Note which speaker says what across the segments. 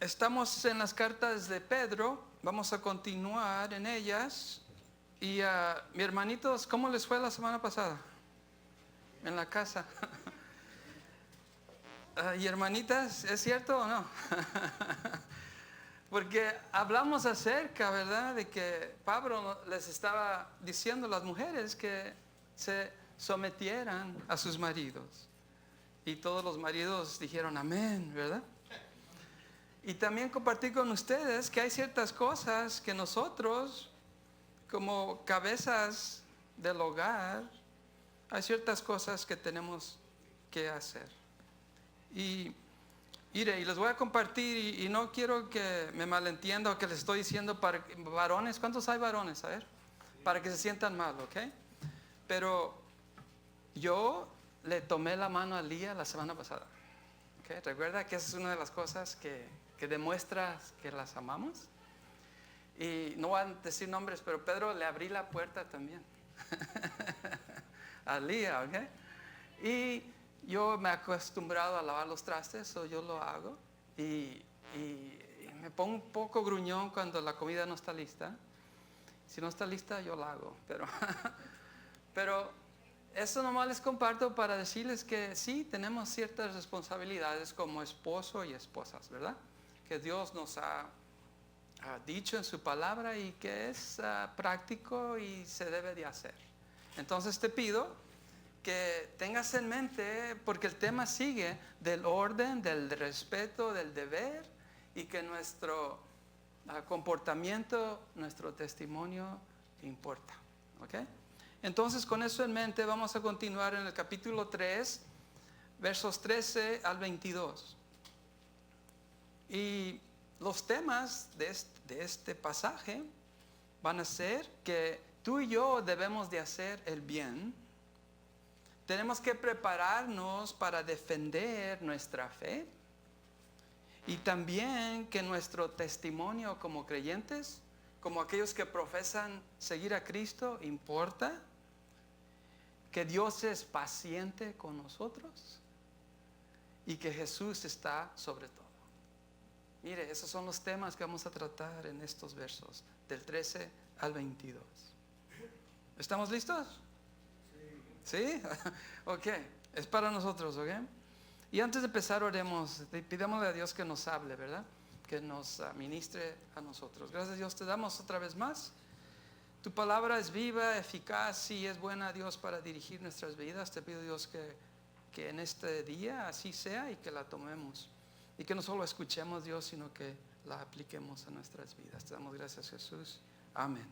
Speaker 1: Estamos en las cartas de Pedro, vamos a continuar en ellas. Y mis hermanitos, ¿cómo les fue la semana pasada? En la casa. Y hermanitas, ¿es cierto o no? Porque hablamos acerca, ¿verdad?, de que Pablo les estaba diciendo a las mujeres que se sometieran a sus maridos. Y todos los maridos dijeron amén, ¿verdad? Y también compartí con ustedes que hay ciertas cosas que nosotros, como cabezas del hogar, hay ciertas cosas que tenemos que hacer. Y les voy a compartir, y no quiero que me malentienda o que les estoy diciendo para varones. ¿Cuántos hay varones? A ver, para que se sientan mal, ¿ok? Pero yo le tomé la mano a Lía la semana pasada, ¿ok? Recuerda que esa es una de las cosas que demuestra que las amamos. Y no voy a decir nombres, pero Pedro le abrí la puerta también a Lía, ¿ok? Y yo me he acostumbrado a lavar los trastes, o yo lo hago. Y me pongo un poco gruñón cuando la comida no está lista. Si no está lista, yo la hago. Pero eso nomás les comparto para decirles que sí, tenemos ciertas responsabilidades como esposo y esposas, ¿verdad? Que Dios nos ha dicho en su palabra y que es práctico y se debe de hacer. Entonces te pido que tengas en mente, porque el tema sigue del orden, del respeto, del deber, y que nuestro comportamiento, nuestro testimonio importa, ¿ok? Entonces, con eso en mente, vamos a continuar en el capítulo 3, versos 13 al 22. Y los temas de este pasaje van a ser que tú y yo debemos de hacer el bien. Tenemos que prepararnos para defender nuestra fe. Y también que nuestro testimonio como creyentes, como aquellos que profesan seguir a Cristo, importa. Que Dios es paciente con nosotros. Y que Jesús está sobre todo. Mire, esos son los temas que vamos a tratar en estos versos, del 13 al 22. ¿Estamos listos? ¿Sí? Ok, es para nosotros, ¿ok? Y antes de empezar, oremos, pidámosle a Dios que nos hable, ¿verdad? Que nos ministre a nosotros. Gracias a Dios, te damos otra vez más. Tu palabra es viva, eficaz y es buena, Dios, para dirigir nuestras vidas. Te pido, Dios, que en este día así sea y que la tomemos. Y que no solo escuchemos, Dios, sino que la apliquemos a nuestras vidas. Te damos gracias, Jesús. Amén.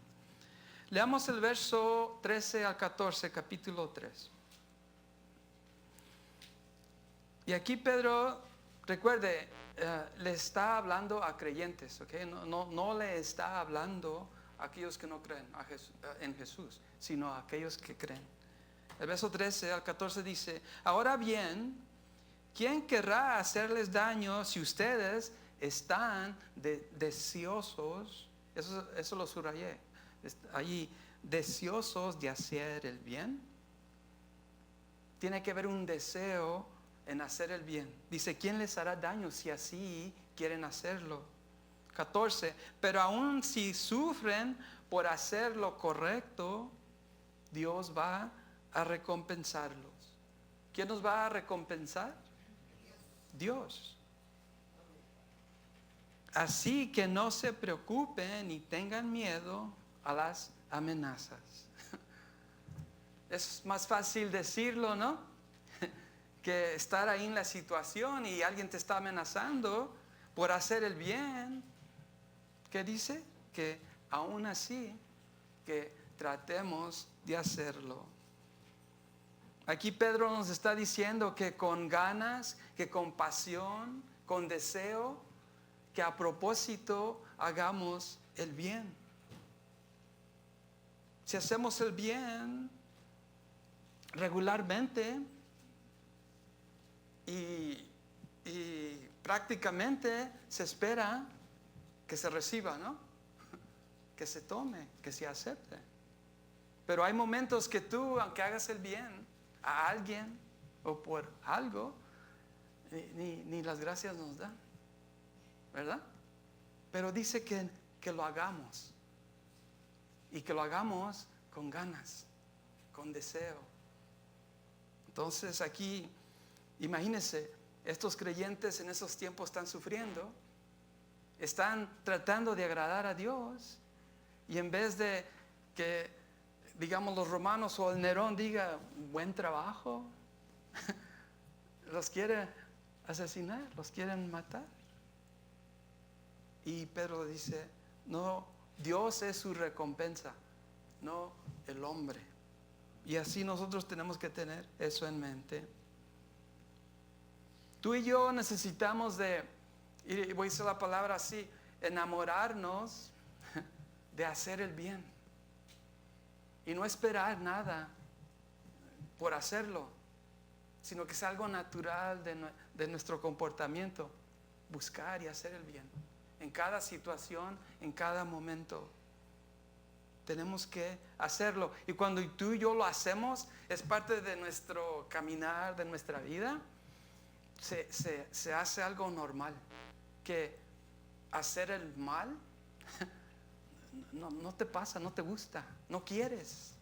Speaker 1: Leamos el verso 13 al 14, capítulo 3. Y aquí Pedro, recuerde, le está hablando a creyentes, ¿ok? No le está hablando a aquellos que no creen en Jesús, sino a aquellos que creen. El verso 13 al 14 dice: ahora bien, ¿quién querrá hacerles daño si ustedes están deseosos? Eso lo subrayé. Allí, deseosos de hacer el bien. Tiene que haber un deseo en hacer el bien. Dice, ¿quién les hará daño si así quieren hacerlo? 14. Pero aun si sufren por hacer lo correcto, Dios va a recompensarlos. ¿Quién nos va a recompensar? Dios. Así que no se preocupen ni tengan miedo a las amenazas. Es más fácil decirlo, ¿no? Que estar ahí en la situación y alguien te está amenazando por hacer el bien. ¿Qué dice? Que aún así, que tratemos de hacerlo. Aquí Pedro nos está diciendo que con ganas, que con pasión, con deseo, que a propósito hagamos el bien. Si hacemos el bien regularmente y prácticamente se espera que se reciba, ¿no? Que se tome, que se acepte. Pero hay momentos que tú, aunque hagas el bien a alguien o por algo, ni las gracias nos dan. ¿verdad? Pero dice que lo hagamos. Y que lo hagamos con ganas, con deseo. Entonces aquí, imagínense, estos creyentes en esos tiempos están sufriendo, están tratando de agradar a Dios, y en vez de que, digamos, los romanos o el Nerón diga, buen trabajo, los quiere asesinar, los quieren matar. Y Pedro dice, no, Dios es su recompensa, no el hombre. Y así nosotros tenemos que tener eso en mente. Tú y yo necesitamos y voy a decir la palabra así, enamorarnos de hacer el bien. Y no esperar nada por hacerlo, sino que es algo natural de nuestro comportamiento, buscar y hacer el bien. En cada situación, en cada momento. Tenemos que hacerlo. Y cuando tú y yo lo hacemos, es parte de nuestro caminar, de nuestra vida. Se hace algo normal. Que hacer el mal no te pasa, no te gusta, no quieres.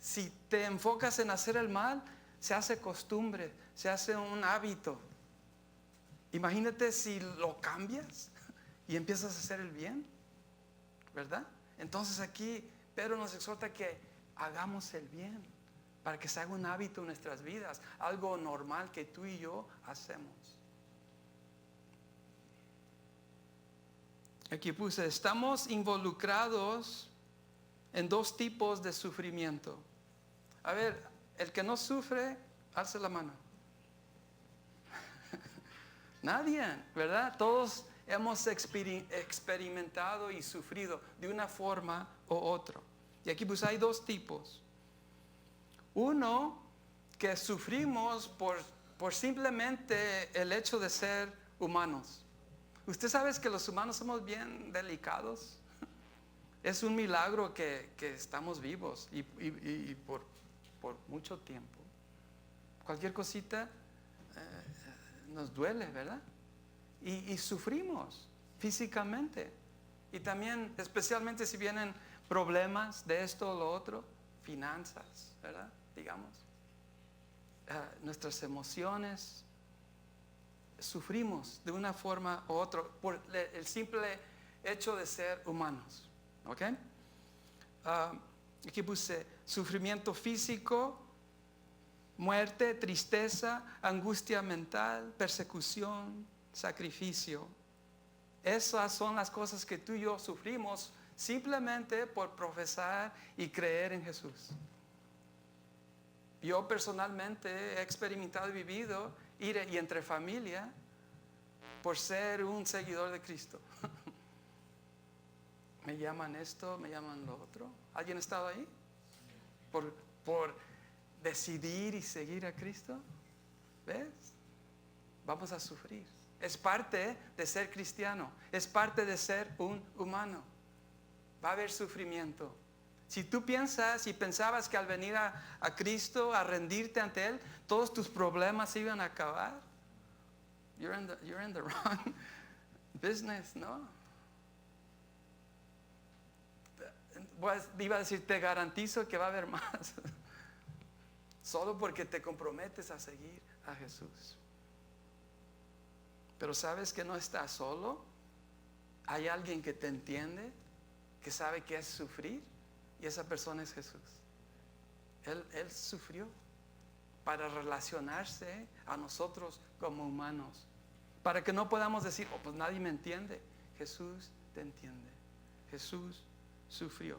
Speaker 1: Si te enfocas en hacer el mal, se hace costumbre, se hace un hábito. Imagínate si lo cambias y empiezas a hacer el bien, ¿verdad? Entonces aquí Pedro nos exhorta que hagamos el bien para que se haga un hábito en nuestras vidas, algo normal que tú y yo hacemos. Aquí puse, estamos involucrados en dos tipos de sufrimiento. A ver, el que no sufre, alce la mano. Nadie, ¿verdad? Todos hemos experimentado y sufrido de una forma u otra. Y aquí pues hay dos tipos. Uno, que sufrimos por simplemente el hecho de ser humanos. Usted sabe que los humanos somos bien delicados. Es un milagro que estamos vivos y por mucho tiempo. Cualquier cosita nos duele, ¿verdad? Y sufrimos físicamente. Y también, especialmente si vienen problemas de esto o lo otro, finanzas, ¿verdad? Digamos. Nuestras emociones, sufrimos de una forma u otra por el simple hecho de ser humanos. ¿Ok? Aquí puse sufrimiento físico, muerte, tristeza, angustia mental, persecución, sacrificio. Esas son las cosas que tú y yo sufrimos simplemente por profesar y creer en Jesús. Yo personalmente he experimentado y vivido y entre familia por ser un seguidor de Cristo. Me llaman esto, me llaman lo otro. ¿Alguien ha estado ahí? Por decidir y seguir a Cristo. ¿Ves? Vamos a sufrir. Es parte de ser cristiano. Es parte de ser un humano. Va a haber sufrimiento. Si tú piensas y pensabas que al venir a Cristo, a rendirte ante Él, todos tus problemas se iban a acabar, you're in the wrong business, ¿no? Iba a decir, te garantizo que va a haber más. Solo porque te comprometes a seguir a Jesús. Pero sabes que no estás solo. Hay alguien que te entiende, que sabe qué es sufrir. Y esa persona es Jesús. Él sufrió para relacionarse a nosotros como humanos. Para que no podamos decir, oh, pues nadie me entiende. Jesús te entiende. Jesús sufrió.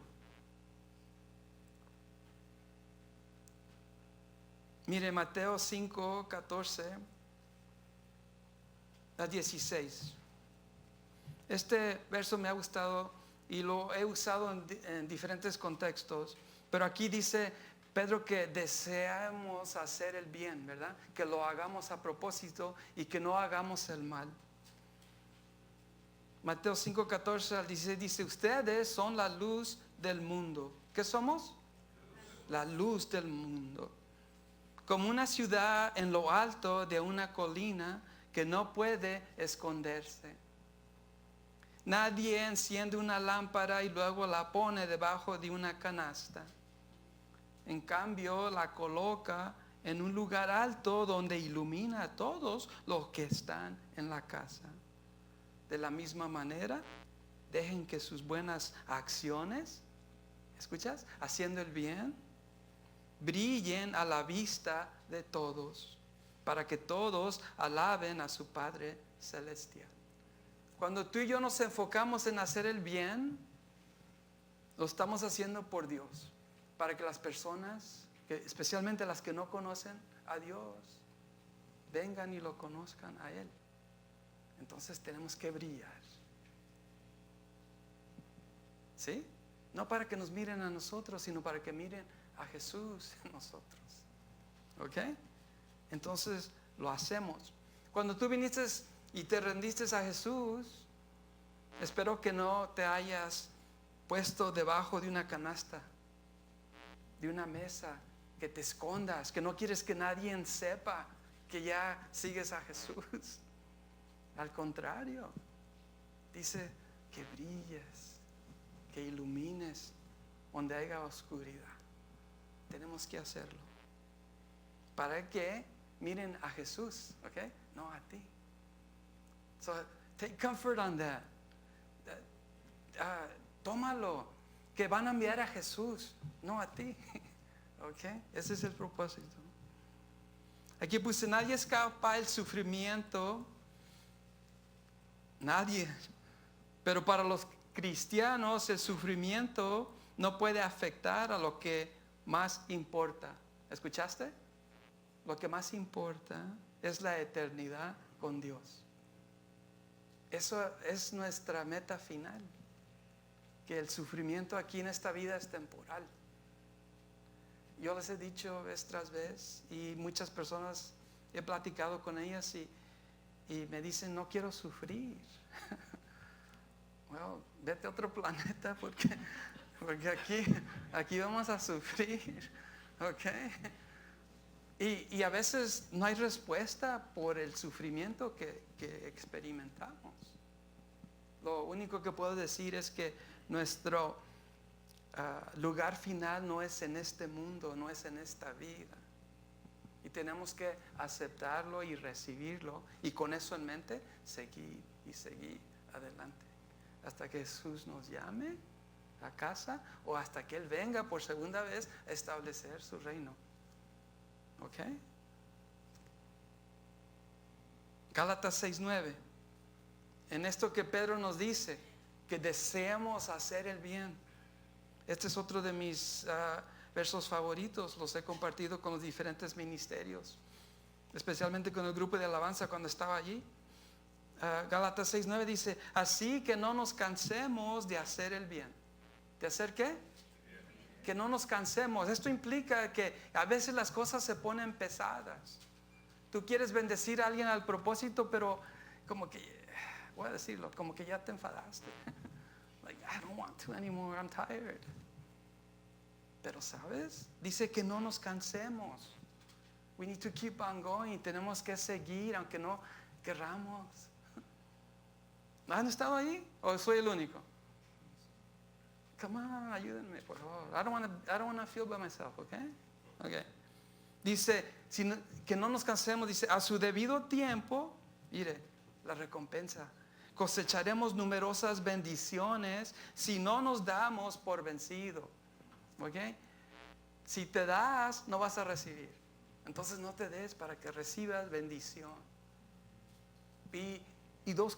Speaker 1: Mire, Mateo 5, 14 a 16. Este verso me ha gustado y lo he usado en diferentes contextos, pero aquí dice Pedro que deseamos hacer el bien, ¿verdad? Que lo hagamos a propósito y que no hagamos el mal. Mateo 5, 14 al 16 dice, ustedes son la luz del mundo. ¿Qué somos? La luz del mundo. Como una ciudad en lo alto de una colina que no puede esconderse. Nadie enciende una lámpara y luego la pone debajo de una canasta. En cambio, la coloca en un lugar alto donde ilumina a todos los que están en la casa. De la misma manera, dejen que sus buenas acciones, ¿escuchas? Haciendo el bien, brillen a la vista de todos, para que todos alaben a su Padre Celestial. Cuando tú y yo nos enfocamos en hacer el bien, lo estamos haciendo por Dios, para que las personas, especialmente las que no conocen a Dios, vengan y lo conozcan a Él. Entonces tenemos que brillar. ¿Sí? No para que nos miren a nosotros, sino para que miren a Jesús en nosotros. ¿Ok? Entonces lo hacemos. Cuando tú viniste y te rendiste a Jesús, espero que no te hayas puesto debajo de una canasta, de una mesa, que te escondas, que no quieres que nadie sepa que ya sigues a Jesús. Al contrario, dice que brilles, que ilumines donde haya oscuridad. Tenemos que hacerlo para que miren a Jesús, ¿ok? No a ti. So take comfort on that. Tómalo, que van a enviar a Jesús, no a ti. ¿Ok? Ese es el propósito. Aquí puse: nadie escapa del sufrimiento. Nadie. Pero para los cristianos el sufrimiento no puede afectar a lo que más importa. ¿Escuchaste? Lo que más importa es la eternidad con Dios. Eso es nuestra meta final. Que el sufrimiento aquí en esta vida es temporal. Yo les he dicho vez tras vez, y muchas personas he platicado con ellas y me dicen: no quiero sufrir. Bueno, vete a otro planeta porque aquí vamos a sufrir. ¿Ok? Y a veces no hay respuesta por el sufrimiento que experimentamos. Lo único que puedo decir es que nuestro lugar final no es en este mundo, no es en esta vida. Y tenemos que aceptarlo y recibirlo, y con eso en mente seguir y seguir adelante hasta que Jesús nos llame a casa, o hasta que Él venga por segunda vez a establecer su reino. ¿Ok? Gálatas 6:9. En esto que Pedro nos dice, que deseamos hacer el bien. Este es otro de mis versos favoritos. Los he compartido con los diferentes ministerios, especialmente con el grupo de alabanza cuando estaba allí. Gálatas 6:9 dice: así que no nos cansemos de hacer el bien. ¿De hacer qué? Que no nos cansemos. Esto implica que a veces las cosas se ponen pesadas. Tú quieres bendecir a alguien al propósito, pero como que, voy a decirlo, como que ya te enfadaste. Like, I don't want to anymore, I'm tired. Pero ¿sabes? Dice que no nos cansemos. We need to keep on going. Tenemos que seguir aunque no querramos. ¿Han estado ahí? ¿O soy el único? Come on, ayúdenme, por favor. I don't want to feel by myself, okay? Okay. Dice que no nos cansemos. Dice: a su debido tiempo, mire, la recompensa. Cosecharemos numerosas bendiciones si no nos damos por vencido. ¿Ok? Si te das, no vas a recibir. Entonces no te des para que recibas bendición. Y dos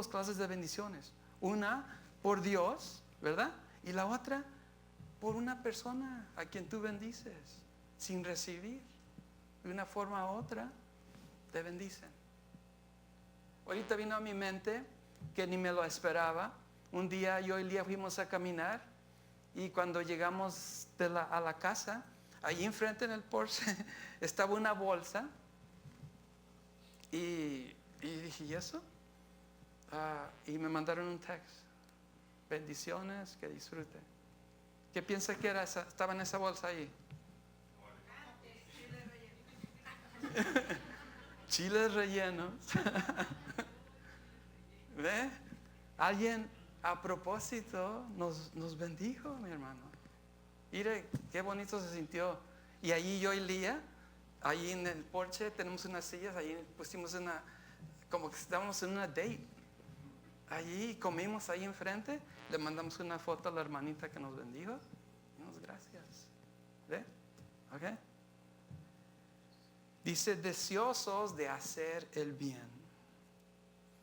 Speaker 1: clases de bendiciones. Una por Dios, ¿verdad? Y la otra por una persona a quien tú bendices sin recibir. De una forma u otra te bendicen. Ahorita vino a mi mente, que ni me lo esperaba. Un día yo y Lía fuimos a caminar, y cuando llegamos a la casa, allí enfrente en el porche estaba una bolsa, y dije: ¿y eso? Y me mandaron un text: bendiciones, que disfrute. ¿Qué piensa que era estaba en esa bolsa ahí? chiles rellenos. ¿Ve? Alguien a propósito nos bendijo, mi hermano. Mire qué bonito se sintió. Y allí yo y Lía, allí en el porche tenemos unas sillas, allí pusimos como que estábamos en una date. Allí comimos ahí enfrente, le mandamos una foto a la hermanita que nos bendijo. Dimos gracias. ¿Ve? ¿Ok? Dice, deseosos de hacer el bien.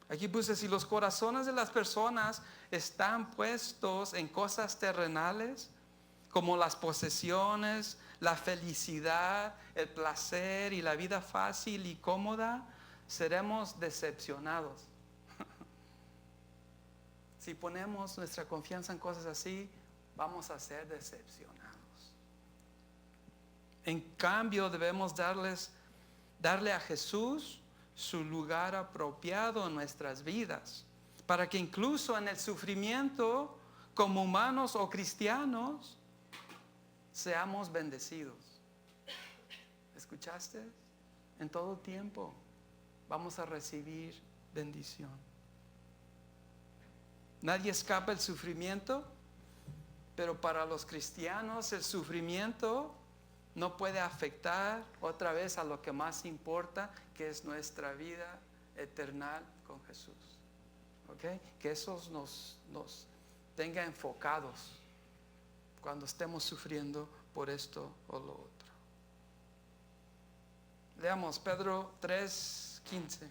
Speaker 1: Aquí puse, si los corazones de las personas están puestos en cosas terrenales, como las posesiones, la felicidad, el placer y la vida fácil y cómoda, seremos decepcionados. Si ponemos nuestra confianza en cosas así, vamos a ser decepcionados. En cambio, debemos darle a Jesús su lugar apropiado en nuestras vidas, para que incluso en el sufrimiento, como humanos o cristianos, seamos bendecidos. ¿Escuchaste? En todo tiempo vamos a recibir bendición. Nadie escapa del sufrimiento, pero para los cristianos el sufrimiento no puede afectar otra vez a lo que más importa, que es nuestra vida eterna con Jesús. ¿Ok? Que eso nos tenga enfocados cuando estemos sufriendo por esto o lo otro. Leamos Pedro 3:15.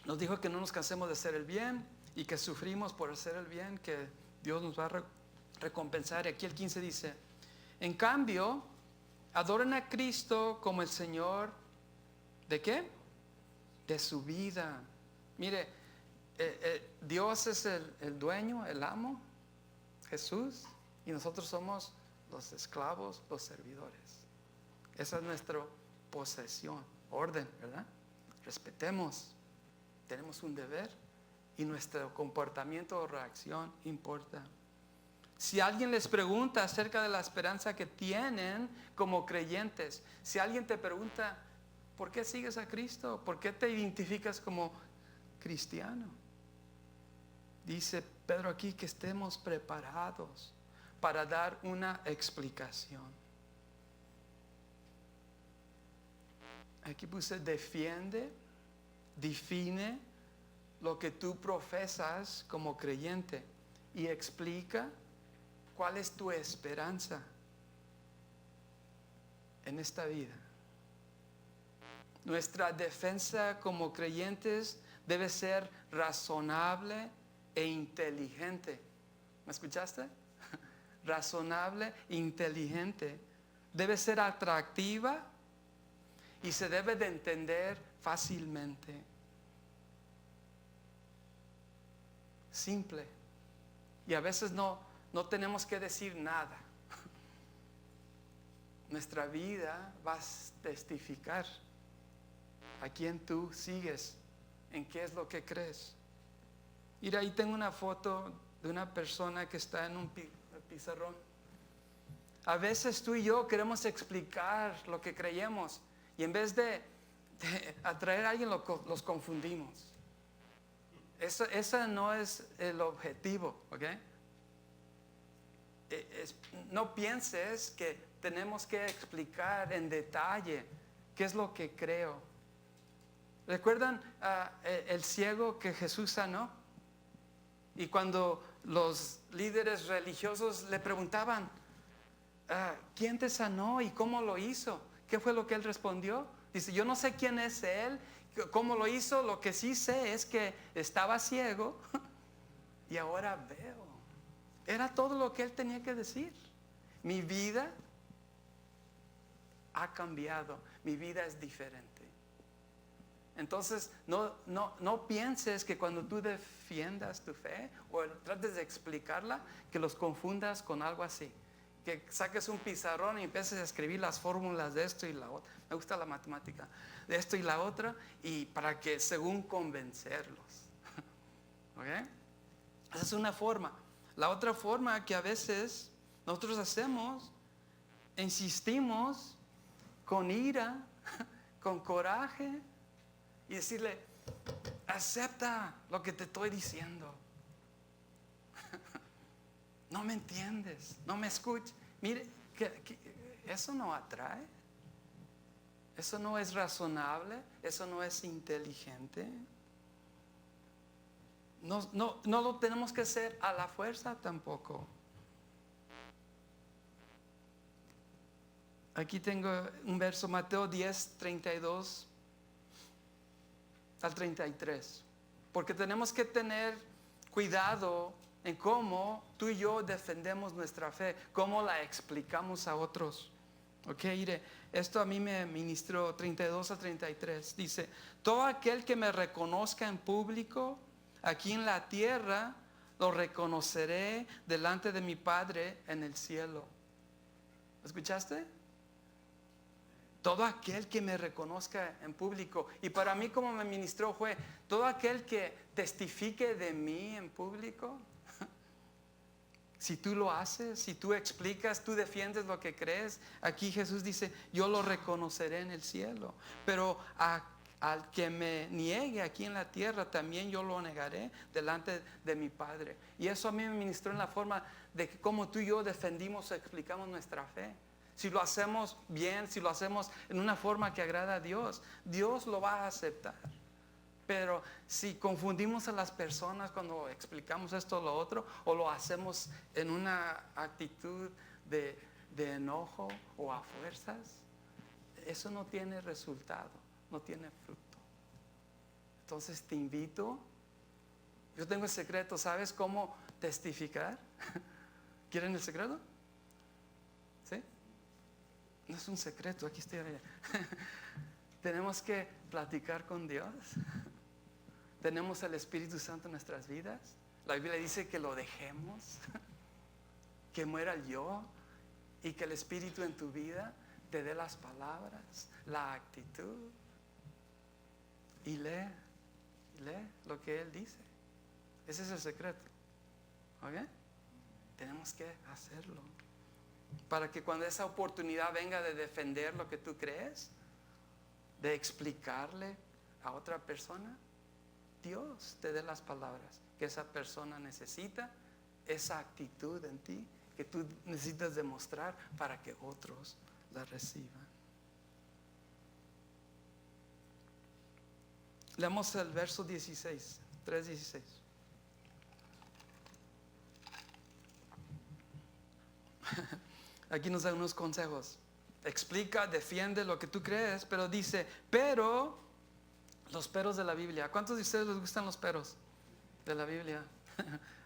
Speaker 1: Nos dijo que no nos cansemos de hacer el bien y que sufrimos por hacer el bien, que Dios nos va a recompensar. Y aquí el 15 dice, en cambio, adoren a Cristo como el Señor, ¿de qué? De su vida. Mire, Dios es el dueño, el amo, Jesús, y nosotros somos los esclavos, los servidores. Esa es nuestra posesión, orden, ¿verdad? Respetemos, tenemos un deber y nuestro comportamiento o reacción importa. Si alguien les pregunta acerca de la esperanza que tienen como creyentes, si alguien te pregunta, ¿por qué sigues a Cristo? ¿Por qué te identificas como cristiano? Dice Pedro aquí que estemos preparados para dar una explicación. Aquí puse defiende, define lo que tú profesas como creyente y explica cuál es tu esperanza en esta vida. Nuestra defensa como creyentes debe ser razonable e inteligente. ¿Me escuchaste? Razonable e inteligente. Debe ser atractiva y se debe de entender fácilmente. Simple. Y a veces no tenemos que decir nada. Nuestra vida va a testificar a quién tú sigues, en qué es lo que crees. Mira, ahí tengo una foto de una persona que está en un pizarrón. A veces tú y yo queremos explicar lo que creemos y en vez de atraer a alguien los confundimos. Ese no es el objetivo, ¿ok? No pienses que tenemos que explicar en detalle qué es lo que creo. ¿Recuerdan el ciego que Jesús sanó? Y cuando los líderes religiosos le preguntaban, ¿quién te sanó y cómo lo hizo? ¿Qué fue lo que él respondió? Dice, yo no sé quién es él, cómo lo hizo, lo que sí sé es que estaba ciego y ahora veo. Era todo lo que él tenía que decir. Mi vida ha cambiado, mi vida es diferente. Entonces, no pienses que cuando tú defiendas tu fe o trates de explicarla, que los confundas con algo así. Que saques un pizarrón y empieces a escribir las fórmulas de esto y la otra. Me gusta la matemática. De esto y la otra, y para que según convencerlos. ¿Ok? Esa es una forma. La otra forma que a veces nosotros hacemos, insistimos con ira, con coraje y decirle, acepta lo que te estoy diciendo. No me entiendes, no me escuchas. Mire, eso no atrae. Eso no es razonable, eso no es inteligente. No lo tenemos que hacer a la fuerza tampoco. Aquí tengo un verso, Mateo 10, 32 al 33. Porque tenemos que tener cuidado en cómo tú y yo defendemos nuestra fe, cómo la explicamos a otros. Ok, mire, esto a mí me ministró 32 a 33. Dice, todo aquel que me reconozca en público, aquí en la tierra, lo reconoceré delante de mi Padre en el cielo. ¿Escuchaste? Todo aquel que me reconozca en público. Y para mí, como me ministró, fue todo aquel que testifique de mí en público. Si tú lo haces, si tú explicas, tú defiendes lo que crees, aquí Jesús dice, yo lo reconoceré en el cielo. Pero al que me niegue aquí en la tierra, también yo lo negaré delante de mi Padre. Y eso a mí me ministró en la forma de que como tú y yo defendimos, explicamos nuestra fe. Si lo hacemos bien, si lo hacemos en una forma que agrada a Dios, Dios lo va a aceptar. Pero si confundimos a las personas cuando explicamos esto o lo otro, o lo hacemos en una actitud de enojo o a fuerzas, eso no tiene resultado, no tiene fruto. Entonces te invito, yo tengo el secreto, ¿sabes cómo testificar? ¿Quieren el secreto? ¿Sí? No es un secreto, aquí estoy. Tenemos que platicar con Dios. Tenemos el Espíritu Santo en nuestras vidas. La Biblia dice que lo dejemos, que muera el yo y que el Espíritu en tu vida te dé las palabras, la actitud. Y lee lo que Él dice. Ese es el secreto. ¿Ok? Tenemos que hacerlo. Para que cuando esa oportunidad venga de defender lo que tú crees, de explicarle a otra persona, Dios te dé las palabras que esa persona necesita, esa actitud en ti que tú necesitas demostrar para que otros la reciban. Leamos el verso 16, 3:16. Aquí nos da unos consejos. Explica, defiende lo que tú crees, pero dice, pero los peros de la Biblia. ¿A cuántos de ustedes les gustan los peros de la Biblia?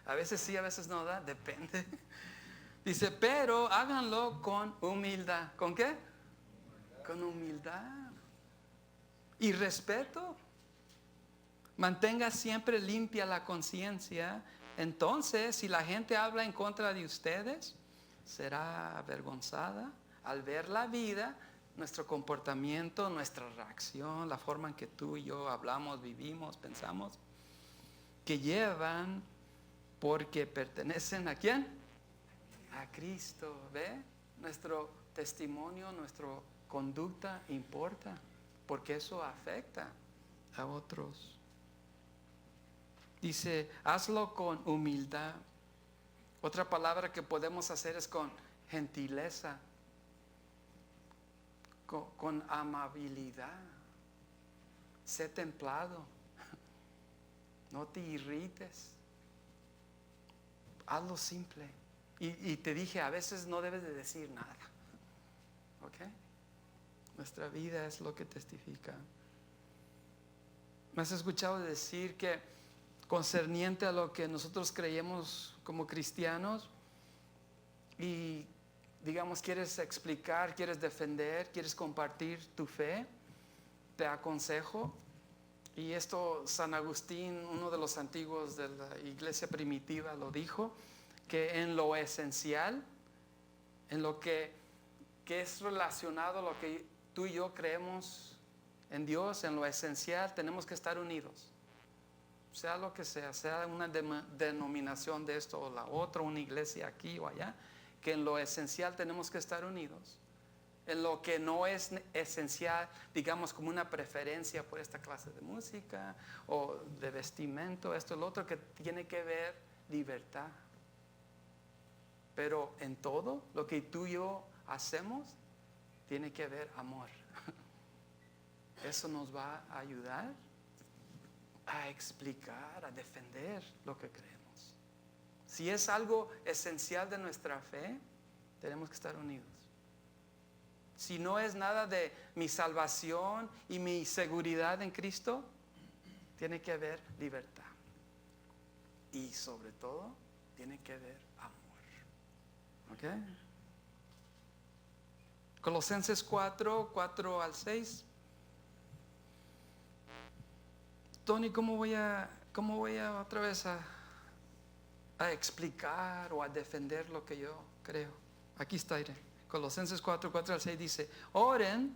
Speaker 1: A veces sí, a veces no, ¿da? Depende. Dice, pero háganlo con humildad. ¿Con qué? Con humildad y respeto. Mantenga siempre limpia la conciencia. Entonces, si la gente habla en contra de ustedes, será avergonzada al ver la vida, nuestro comportamiento, nuestra reacción, la forma en que tú y yo hablamos, vivimos, pensamos, que llevan porque pertenecen ¿a quién? A Cristo. ¿Ve? Nuestro testimonio, nuestra conducta importa, porque eso afecta a otros. Dice, hazlo con humildad. Otra palabra que podemos hacer es con gentileza, con amabilidad. Sé templado. No te irrites. Hazlo simple. Y te dije, a veces no debes de decir nada. ¿Ok? Nuestra vida es lo que testifica. ¿Me has escuchado decir que concerniente a lo que nosotros creemos como cristianos y digamos quieres explicar, quieres defender, quieres compartir tu fe, te aconsejo, y esto San Agustín, uno de los antiguos de la iglesia primitiva, lo dijo, que en lo esencial, en lo que es relacionado a lo que tú y yo creemos en Dios, en lo esencial tenemos que estar unidos. Sea lo que sea una denominación de esto o la otra, una iglesia aquí o allá, que en lo esencial tenemos que estar unidos. en lo que no es esencial, digamos como una preferencia por esta clase de música o de vestimento, esto, lo otro, que tiene que ver libertad. Pero en todo lo que tú y yo hacemos, tiene que ver amor. Eso nos va a ayudar a explicar, a defender lo que creemos. Si es algo esencial de nuestra fe, tenemos que estar unidos. Si no es nada de mi salvación y mi seguridad en Cristo, tiene que haber libertad. Y sobre todo, tiene que haber amor. ¿Ok? Colosenses 4 al 6. Tony, ¿cómo voy a otra vez a explicar o a defender lo que yo creo? Aquí está, iré. Colosenses 4 al 6 dice: oren,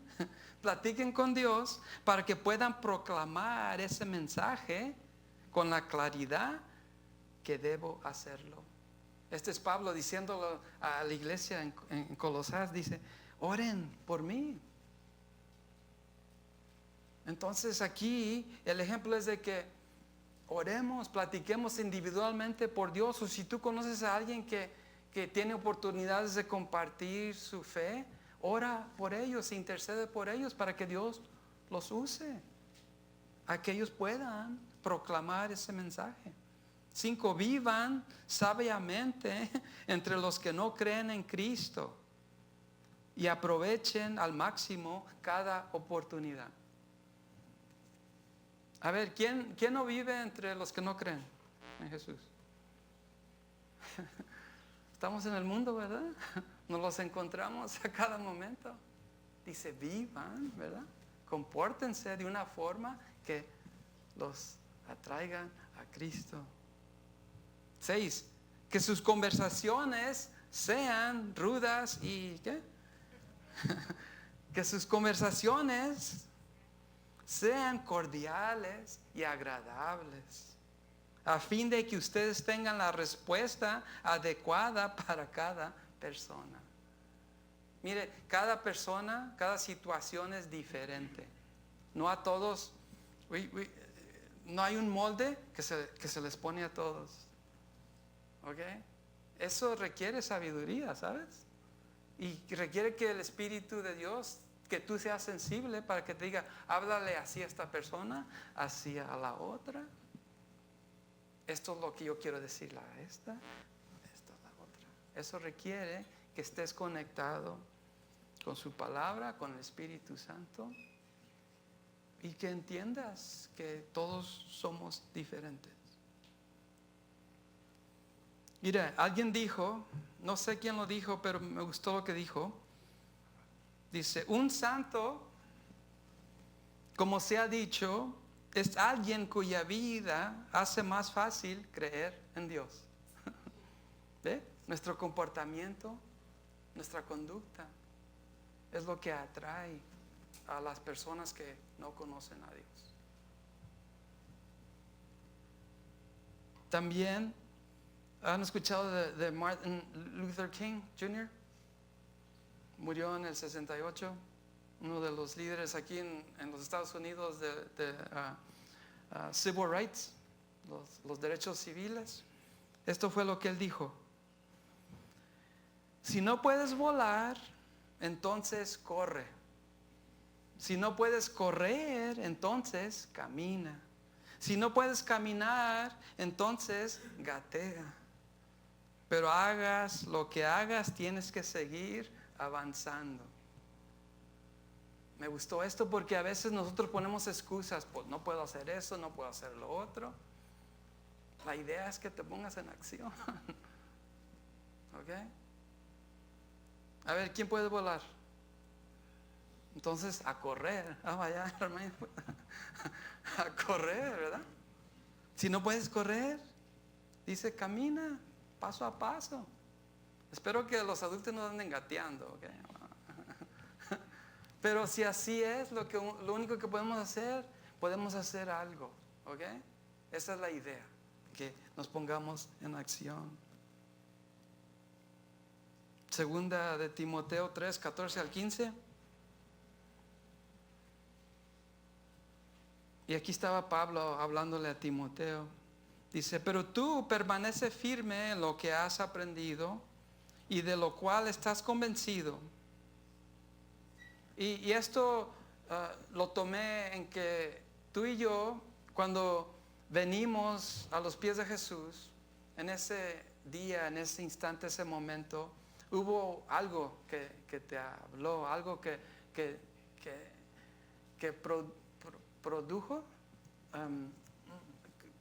Speaker 1: platiquen con Dios para que puedan proclamar ese mensaje con la claridad que debo hacerlo. Este es Pablo diciéndolo a la iglesia en Colosas, dice: oren por mí. Entonces aquí el ejemplo es de que oremos, platiquemos individualmente por Dios. O si tú conoces a alguien que tiene oportunidades de compartir su fe, ora por ellos, intercede por ellos para que Dios los use, a que ellos puedan proclamar ese mensaje. 5, vivan sabiamente entre los que no creen en Cristo y aprovechen al máximo cada oportunidad. A ver, ¿quién no vive entre los que no creen en Jesús? Estamos en el mundo, ¿verdad? Nos los encontramos a cada momento. Dice, vivan, ¿verdad? Compórtense de una forma que los atraigan a Cristo. 6, que sus conversaciones sean rudas y ¿qué? Que sus conversaciones sean cordiales y agradables, a fin de que ustedes tengan la respuesta adecuada para cada persona. Mire, cada persona, cada situación es diferente. No a todos, no hay un molde que se les pone a todos. ¿Ok? Eso requiere sabiduría, ¿sabes? Y requiere que el Espíritu de Dios, que tú seas sensible para que te diga, háblale así a esta persona, así a la otra. Esto es lo que yo quiero decirle a esta es la otra. Eso requiere que estés conectado con su palabra, con el Espíritu Santo, y que entiendas que todos somos diferentes. Mira, alguien dijo, no sé quién lo dijo, pero me gustó lo que dijo. Dice, un santo, como se ha dicho, es alguien cuya vida hace más fácil creer en Dios. ¿Ve? Nuestro comportamiento, nuestra conducta, es lo que atrae a las personas que no conocen a Dios. También han escuchado de Martin Luther King Jr. Murió en el 68, uno de los líderes aquí en los Estados Unidos de civil rights, los derechos civiles. Esto fue lo que él dijo: si no puedes volar, entonces corre. Si no puedes correr, entonces camina. Si no puedes caminar, entonces gatea. Pero hagas lo que hagas, tienes que seguir avanzando. Me gustó esto porque a veces nosotros ponemos excusas, pues no puedo hacer eso, no puedo hacer lo otro. La idea es que te pongas en acción. ¿Ok? A ver, ¿quién puede volar? Entonces, a correr. Vaya, hermano. A correr, ¿verdad? Si no puedes correr, dice, camina paso a paso. Espero que los adultos no anden gateando, ¿ok? Pero si así es, lo único que podemos hacer algo, ¿ok? Esa es la idea, que nos pongamos en acción. Segunda de Timoteo 3, 14 al 15. Y aquí estaba Pablo hablándole a Timoteo. Dice, pero tú permanece firme en lo que has aprendido y de lo cual estás convencido. Y esto lo tomé en que tú y yo, cuando venimos a los pies de Jesús, en ese día, en ese instante, ese momento, hubo algo que te habló, algo que produjo.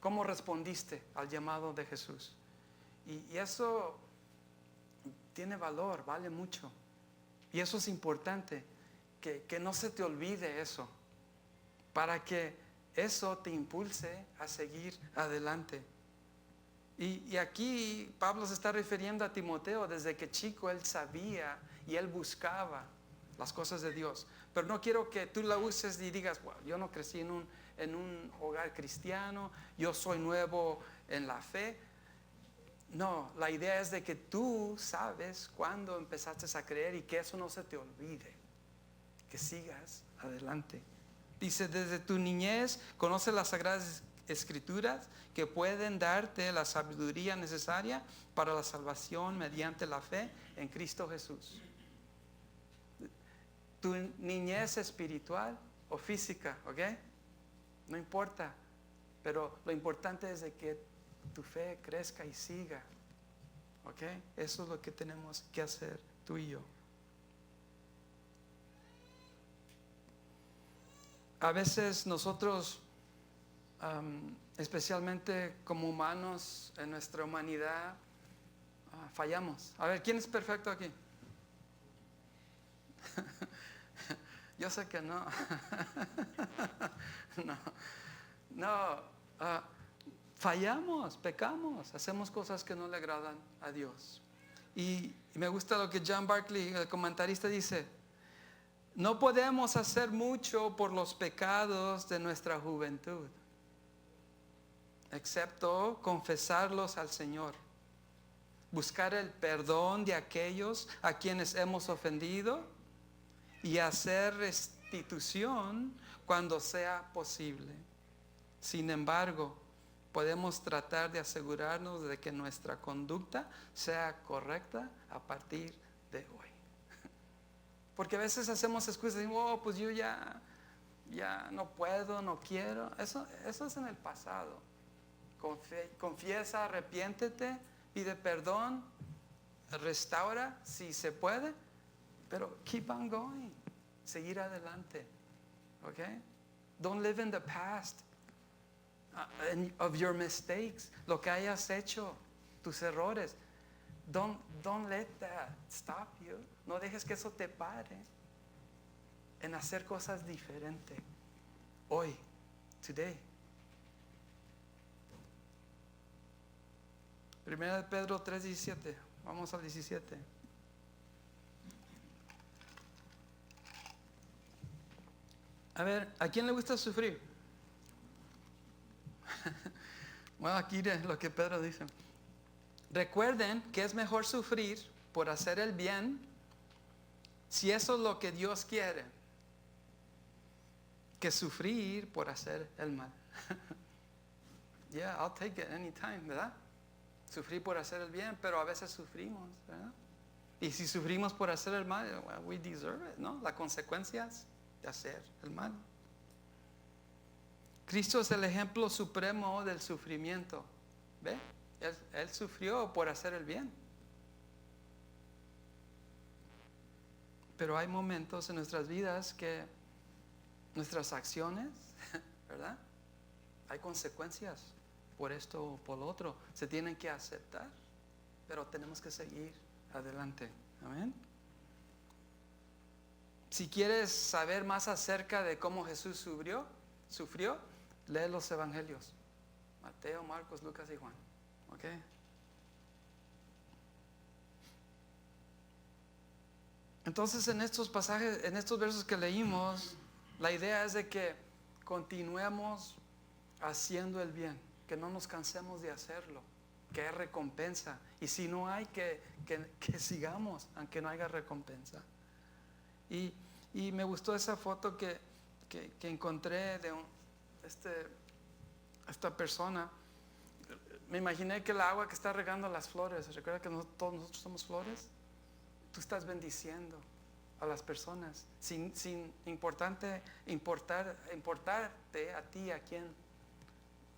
Speaker 1: ¿Cómo respondiste al llamado de Jesús? Y eso tiene valor, vale mucho. Y eso es importante, que no se te olvide eso, para que eso te impulse a seguir adelante. Y aquí Pablo se está refiriendo a Timoteo. Desde que chico él sabía y él buscaba las cosas de Dios. Pero no quiero que tú la uses y digas, wow, yo no crecí en un hogar cristiano, yo soy nuevo en la fe. No, la idea es de que tú sabes cuándo empezaste a creer y que eso no se te olvide, que sigas adelante. Dice, desde tu niñez conoce las sagradas escrituras que pueden darte la sabiduría necesaria para la salvación mediante la fe en Cristo Jesús. Tu niñez espiritual o física, ¿ok? No importa, pero lo importante es de que tu fe crezca y siga, ¿ok? Eso es lo que tenemos que hacer tú y yo. A veces nosotros, especialmente como humanos, en nuestra humanidad, fallamos. A ver, ¿quién es perfecto aquí? Yo sé que no. No, fallamos, pecamos, hacemos cosas que no le agradan a Dios. Y me gusta lo que John Barclay, el comentarista, dice: no podemos hacer mucho por los pecados de nuestra juventud, excepto confesarlos al Señor, buscar el perdón de aquellos a quienes hemos ofendido y hacer restitución cuando sea posible. Sin embargo, podemos tratar de asegurarnos de que nuestra conducta sea correcta a partir de hoy. Porque a veces hacemos excusas y decimos, pues yo ya no puedo, no quiero. Eso es en el pasado. Confiesa, arrepiéntete, pide perdón, restaura si se puede, pero keep on going, seguir adelante, ¿ok? Don't live in the past of your mistakes, lo que hayas hecho, tus errores. Don't let that stop you. No dejes que eso te pare en hacer cosas diferentes hoy, today. Primera de Pedro 3:17. Vamos al 17. A ver, ¿a quién le gusta sufrir? Bueno, aquí es lo que Pedro dice. Recuerden que es mejor sufrir por hacer el bien, si eso es lo que Dios quiere, que sufrir por hacer el mal. Yeah, I'll take it anytime, ¿verdad? Sufrir por hacer el bien, pero a veces sufrimos, ¿verdad? Y si sufrimos por hacer el mal, well, we deserve it, ¿no? Las consecuencias de hacer el mal. Cristo es el ejemplo supremo del sufrimiento. ¿Ve? Él sufrió por hacer el bien. Pero hay momentos en nuestras vidas que nuestras acciones, ¿verdad? Hay consecuencias por esto o por lo otro. Se tienen que aceptar, pero tenemos que seguir adelante. Amén. Si quieres saber más acerca de cómo Jesús sufrió, lee los evangelios: Mateo, Marcos, Lucas y Juan. ¿Ok? Entonces, en estos pasajes, en estos versos que leímos, la idea es de que continuemos haciendo el bien, que no nos cansemos de hacerlo. que hay recompensa. Y si no hay, que sigamos, aunque no haya recompensa. Y me gustó esa foto que encontré de esta persona. Me imaginé que el agua que está regando las flores, recuerda que todos nosotros somos flores. Tú estás bendiciendo a las personas sin importarte a ti, a quién.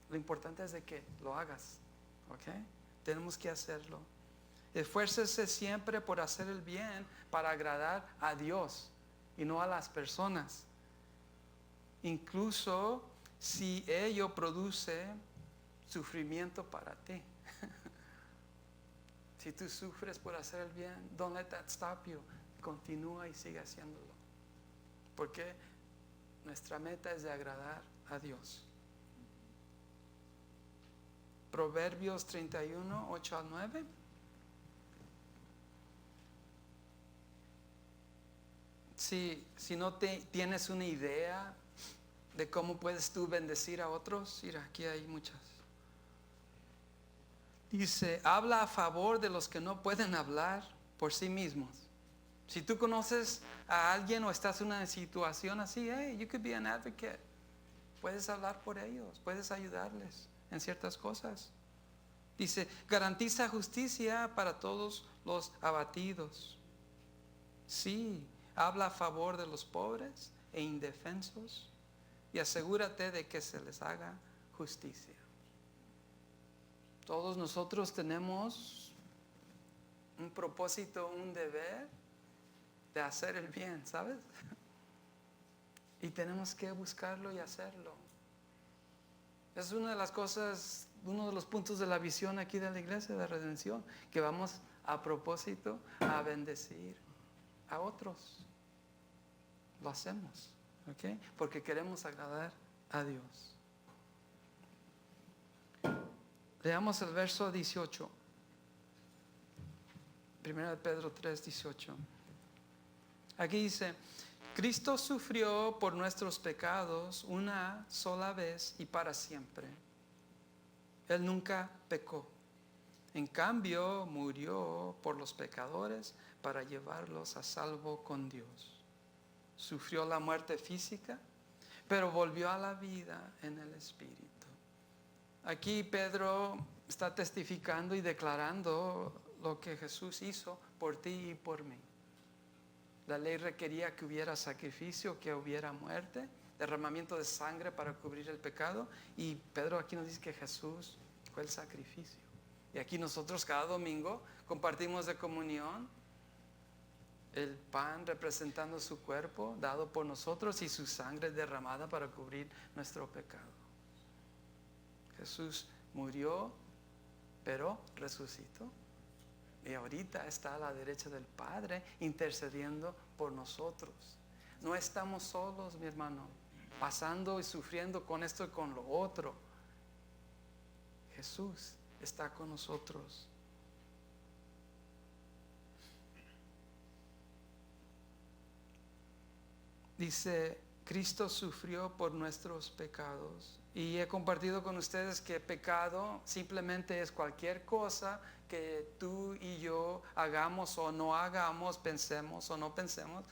Speaker 1: Lo importante es de que lo hagas, ¿ok? Tenemos que hacerlo. Esfuércese siempre por hacer el bien para agradar a Dios y no a las personas, incluso si ello produce sufrimiento para ti. Si tú sufres por hacer el bien, don't let that stop you. Continúa y sigue haciéndolo. Porque nuestra meta es de agradar a Dios. Proverbios 31, 8 al 9. Si no tienes una idea de cómo puedes tú bendecir a otros, mira, aquí hay muchas. Dice, habla a favor de los que no pueden hablar por sí mismos. Si tú conoces a alguien o estás en una situación así, hey, you could be an advocate. Puedes hablar por ellos, puedes ayudarles en ciertas cosas. Dice, garantiza justicia para todos los abatidos. Sí, habla a favor de los pobres e indefensos y asegúrate de que se les haga justicia. Todos nosotros tenemos un propósito, un deber de hacer el bien, ¿sabes? Y tenemos que buscarlo y hacerlo. Es una de las cosas, uno de los puntos de la visión aquí de la Iglesia de Redención, que vamos a propósito a bendecir a otros. Lo hacemos, ¿ok? Porque queremos agradar a Dios. Leamos el verso 18. 1 de Pedro 3, 18. Aquí dice, Cristo sufrió por nuestros pecados una sola vez y para siempre. Él nunca pecó. En cambio, murió por los pecadores para llevarlos a salvo con Dios. Sufrió la muerte física, pero volvió a la vida en el Espíritu. Aquí Pedro está testificando y declarando lo que Jesús hizo por ti y por mí. La ley requería que hubiera sacrificio, que hubiera muerte, derramamiento de sangre para cubrir el pecado. Y Pedro aquí nos dice que Jesús fue el sacrificio. Y aquí nosotros cada domingo compartimos de comunión el pan representando su cuerpo dado por nosotros y su sangre derramada para cubrir nuestro pecado. Jesús murió, pero resucitó. Y ahorita está a la derecha del Padre intercediendo por nosotros. No estamos solos, mi hermano, pasando y sufriendo con esto y con lo otro. Jesús está con nosotros. Dice, Cristo sufrió por nuestros pecados. Y he compartido con ustedes que pecado simplemente es cualquier cosa que tú y yo hagamos o no hagamos, pensemos o no pensemos,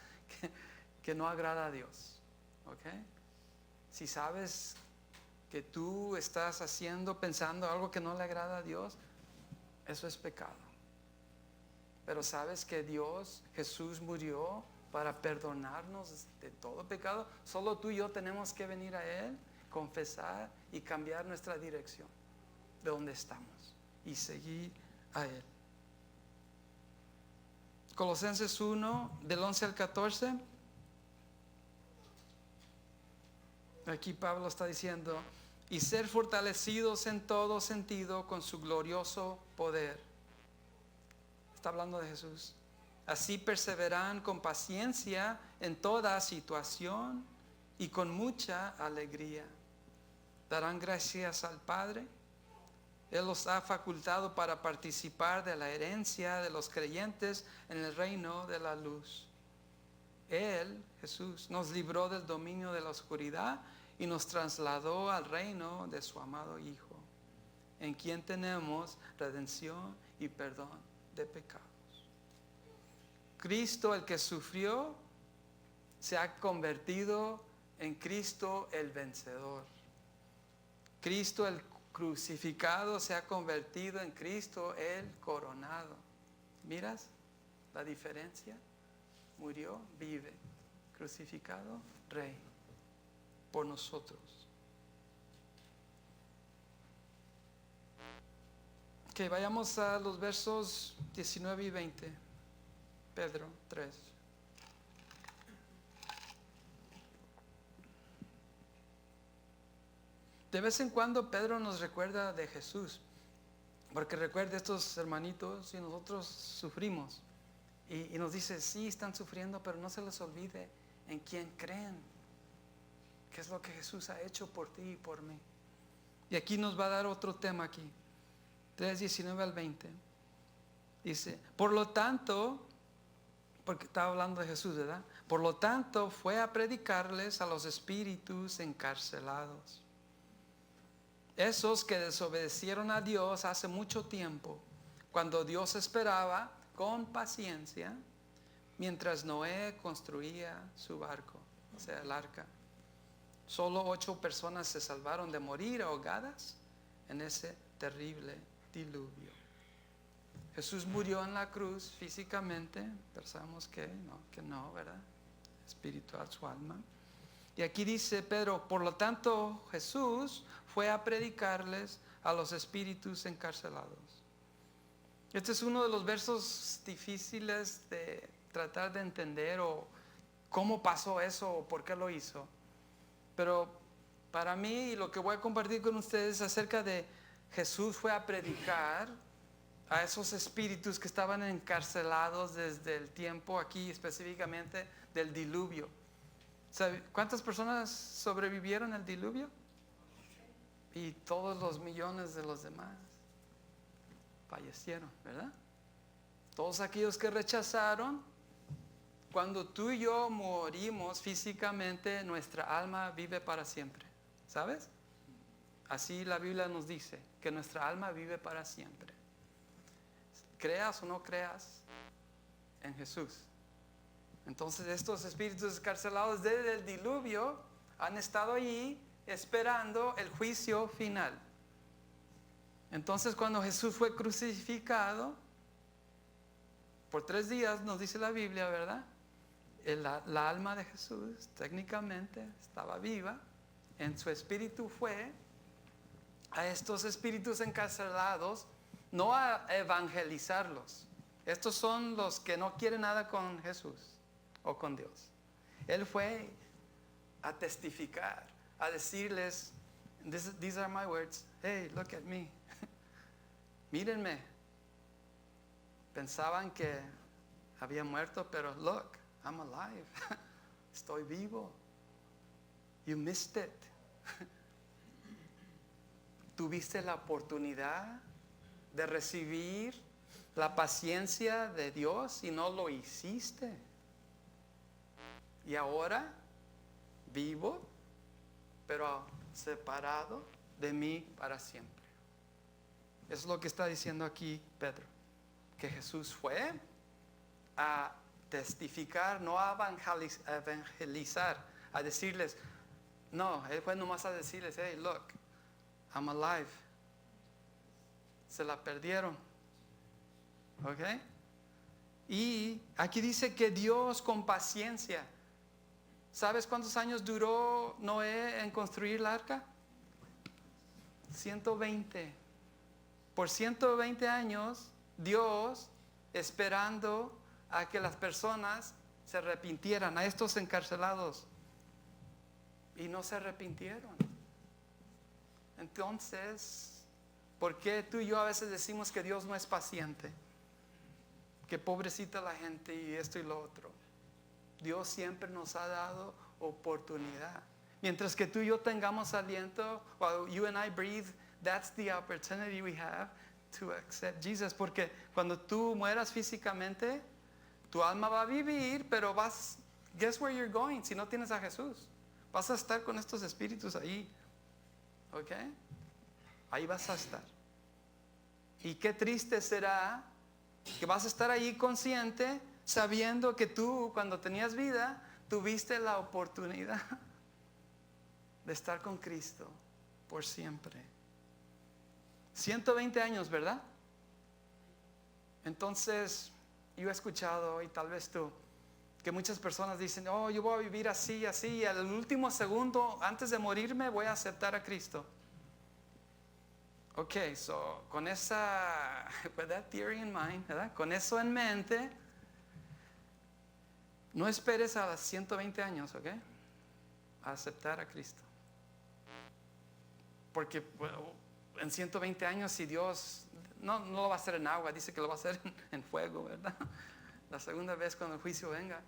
Speaker 1: que no agrada a Dios. ¿Ok? Si sabes que tú estás pensando algo que no le agrada a Dios, eso es pecado. Pero sabes que Jesús murió para perdonarnos de todo pecado. Solo tú y yo tenemos que venir a Él, confesar y cambiar nuestra dirección de donde estamos y seguir a Él. Colosenses 1, del 11 al 14. Aquí Pablo está diciendo, y ser fortalecidos en todo sentido con su glorioso poder. Está hablando de Jesús. Así perseveran con paciencia en toda situación y con mucha alegría. Darán gracias al Padre. Él los ha facultado para participar de la herencia de los creyentes en el reino de la luz. Él, Jesús, nos libró del dominio de la oscuridad y nos trasladó al reino de su amado Hijo. en quien tenemos redención y perdón de pecados. Cristo, el que sufrió, se ha convertido en Cristo el vencedor. Cristo el crucificado se ha convertido en Cristo el coronado. ¿Miras la diferencia? Murió, vive. Crucificado, rey. Por nosotros. Ok, vayamos a los versos 19 y 20. Pedro 3. De vez en cuando Pedro nos recuerda de Jesús, porque recuerda estos hermanitos y nosotros sufrimos. Y nos dice, sí, están sufriendo, pero no se les olvide en quién creen, qué es lo que Jesús ha hecho por ti y por mí. Y aquí nos va a dar otro tema aquí, 3:19 al 20. Dice, por lo tanto, porque estaba hablando de Jesús, ¿verdad? Por lo tanto, fue a predicarles a los espíritus encarcelados. Esos que desobedecieron a Dios hace mucho tiempo, cuando Dios esperaba con paciencia, mientras Noé construía su barco, o sea, el arca. Solo 8 personas se salvaron de morir ahogadas en ese terrible diluvio. Jesús murió en la cruz físicamente, pensamos que no, ¿verdad? Espiritual su alma. Y aquí dice Pedro, por lo tanto Jesús fue a predicarles a los espíritus encarcelados. Este es uno de los versos difíciles de tratar de entender o cómo pasó eso o por qué lo hizo. Pero para mí lo que voy a compartir con ustedes acerca de Jesús fue a predicar a esos espíritus que estaban encarcelados desde el tiempo aquí específicamente del diluvio. ¿Cuántas personas sobrevivieron al diluvio? Y todos los millones de los demás fallecieron, ¿verdad? Todos aquellos que rechazaron, cuando tú y yo morimos físicamente, nuestra alma vive para siempre, ¿sabes? Así la Biblia nos dice, que nuestra alma vive para siempre. Creas o no creas en Jesús. Entonces estos espíritus encarcelados desde el diluvio han estado allí esperando el juicio final. Entonces cuando Jesús fue crucificado, por 3 días nos dice la Biblia, ¿verdad? La alma de Jesús técnicamente estaba viva, en su espíritu fue a estos espíritus encarcelados, no a evangelizarlos. Estos son los que no quieren nada con Jesús o con Dios. Él fue a testificar, a decirles, these are my words, hey, look at me. Mírenme. Pensaban que había muerto, pero look, I'm alive. Estoy vivo. You missed it. Tuviste la oportunidad de recibir la paciencia de Dios y no lo hiciste. Y ahora vivo, pero separado de mí para siempre. Eso es lo que está diciendo aquí Pedro. Que Jesús fue a testificar, no a evangelizar, a decirles, no, Él fue nomás a decirles, hey, look, I'm alive. Se la perdieron. ¿Ok? Y aquí dice que Dios con paciencia. ¿Sabes cuántos años duró Noé en construir la arca? 120. Por 120 años, Dios esperando a que las personas se arrepintieran, a estos encarcelados. Y no se arrepintieron. Entonces, ¿por qué tú y yo a veces decimos que Dios no es paciente? Que pobrecita la gente y esto y lo otro. Dios siempre nos ha dado oportunidad. Mientras que tú y yo tengamos aliento, while you and I breathe, that's the opportunity we have to accept Jesus. Porque cuando tú mueras físicamente, tu alma va a vivir, pero guess where you're going si no tienes a Jesús? Vas a estar con estos espíritus ahí. ¿Ok? Ahí vas a estar. Y qué triste será que vas a estar ahí consciente, sabiendo que tú, cuando tenías vida, tuviste la oportunidad de estar con Cristo por siempre. 120 años, ¿verdad? Entonces, yo he escuchado, y tal vez tú, que muchas personas dicen, oh, yo voy a vivir así, así, y al último segundo, antes de morirme, voy a aceptar a Cristo. Ok, so, con esa, with that theory in mind, ¿verdad? Con eso en mente, no esperes a los 120 años, ¿ok? A aceptar a Cristo. Porque bueno, en 120 años, si Dios no lo va a hacer en agua, dice que lo va a hacer en fuego, ¿verdad? La segunda vez cuando el juicio venga.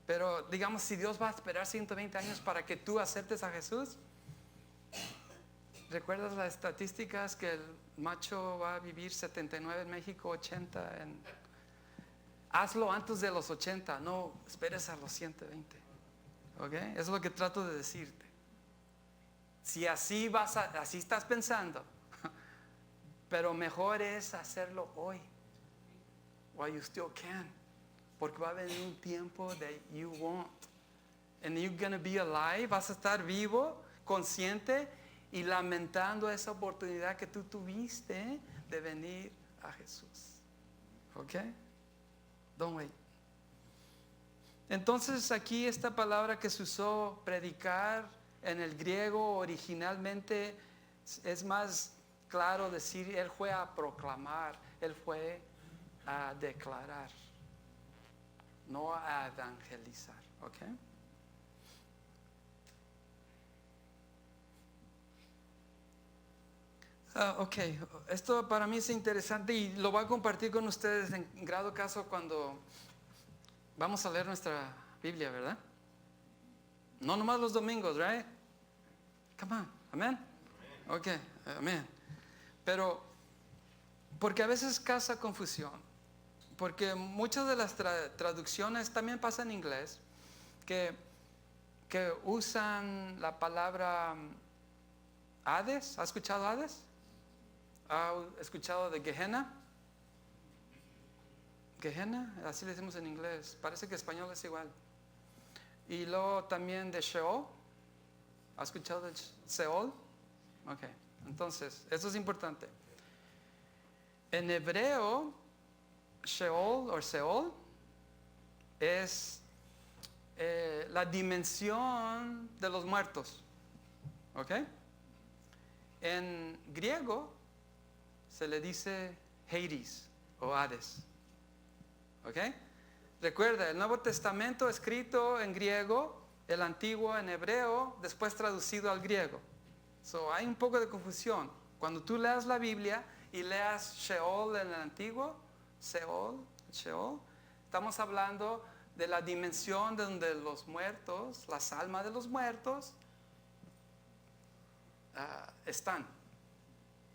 Speaker 1: Pero digamos, si Dios va a esperar 120 años para que tú aceptes a Jesús, ¿recuerdas las estadísticas que el macho va a vivir 79 en México, 80 en... Hazlo antes de los 80, no esperes a los 120. ¿Ok? Eso es lo que trato de decirte. Si así así estás pensando, pero mejor es hacerlo hoy, while you still can, porque va a venir un tiempo that you won't, and you're gonna be alive, vas a estar vivo, consciente y lamentando esa oportunidad que tú tuviste de venir a Jesús. ¿Ok? Don't wait. Entonces aquí esta palabra que se usó, predicar, en el griego originalmente es más claro decir, él fue a proclamar, él fue a declarar, no a evangelizar. ¿Ok? Ok, esto para mí es interesante y lo voy a compartir con ustedes en grado caso cuando vamos a leer nuestra Biblia, ¿verdad? No nomás los domingos, right? Come on, amén. Ok, amén. Pero, porque a veces causa confusión, porque muchas de las traducciones también pasa en inglés, que usan la palabra Hades. ¿Has escuchado Hades? ¿Ha escuchado de Gehenna? Gehenna, así le decimos en inglés. Parece que en español es igual. Y luego también de Sheol. ¿Ha escuchado de Seol? Ok, entonces, eso es importante. En hebreo, Sheol o Seol es la dimensión de los muertos. ¿Ok? En griego se le dice Hades o Hades. ¿Ok? Recuerda, el Nuevo Testamento escrito en griego, el Antiguo en hebreo, después traducido al griego. So, hay un poco de confusión. Cuando tú leas la Biblia y leas Sheol en el Antiguo, Sheol, estamos hablando de la dimensión donde los muertos, las almas de los muertos, están.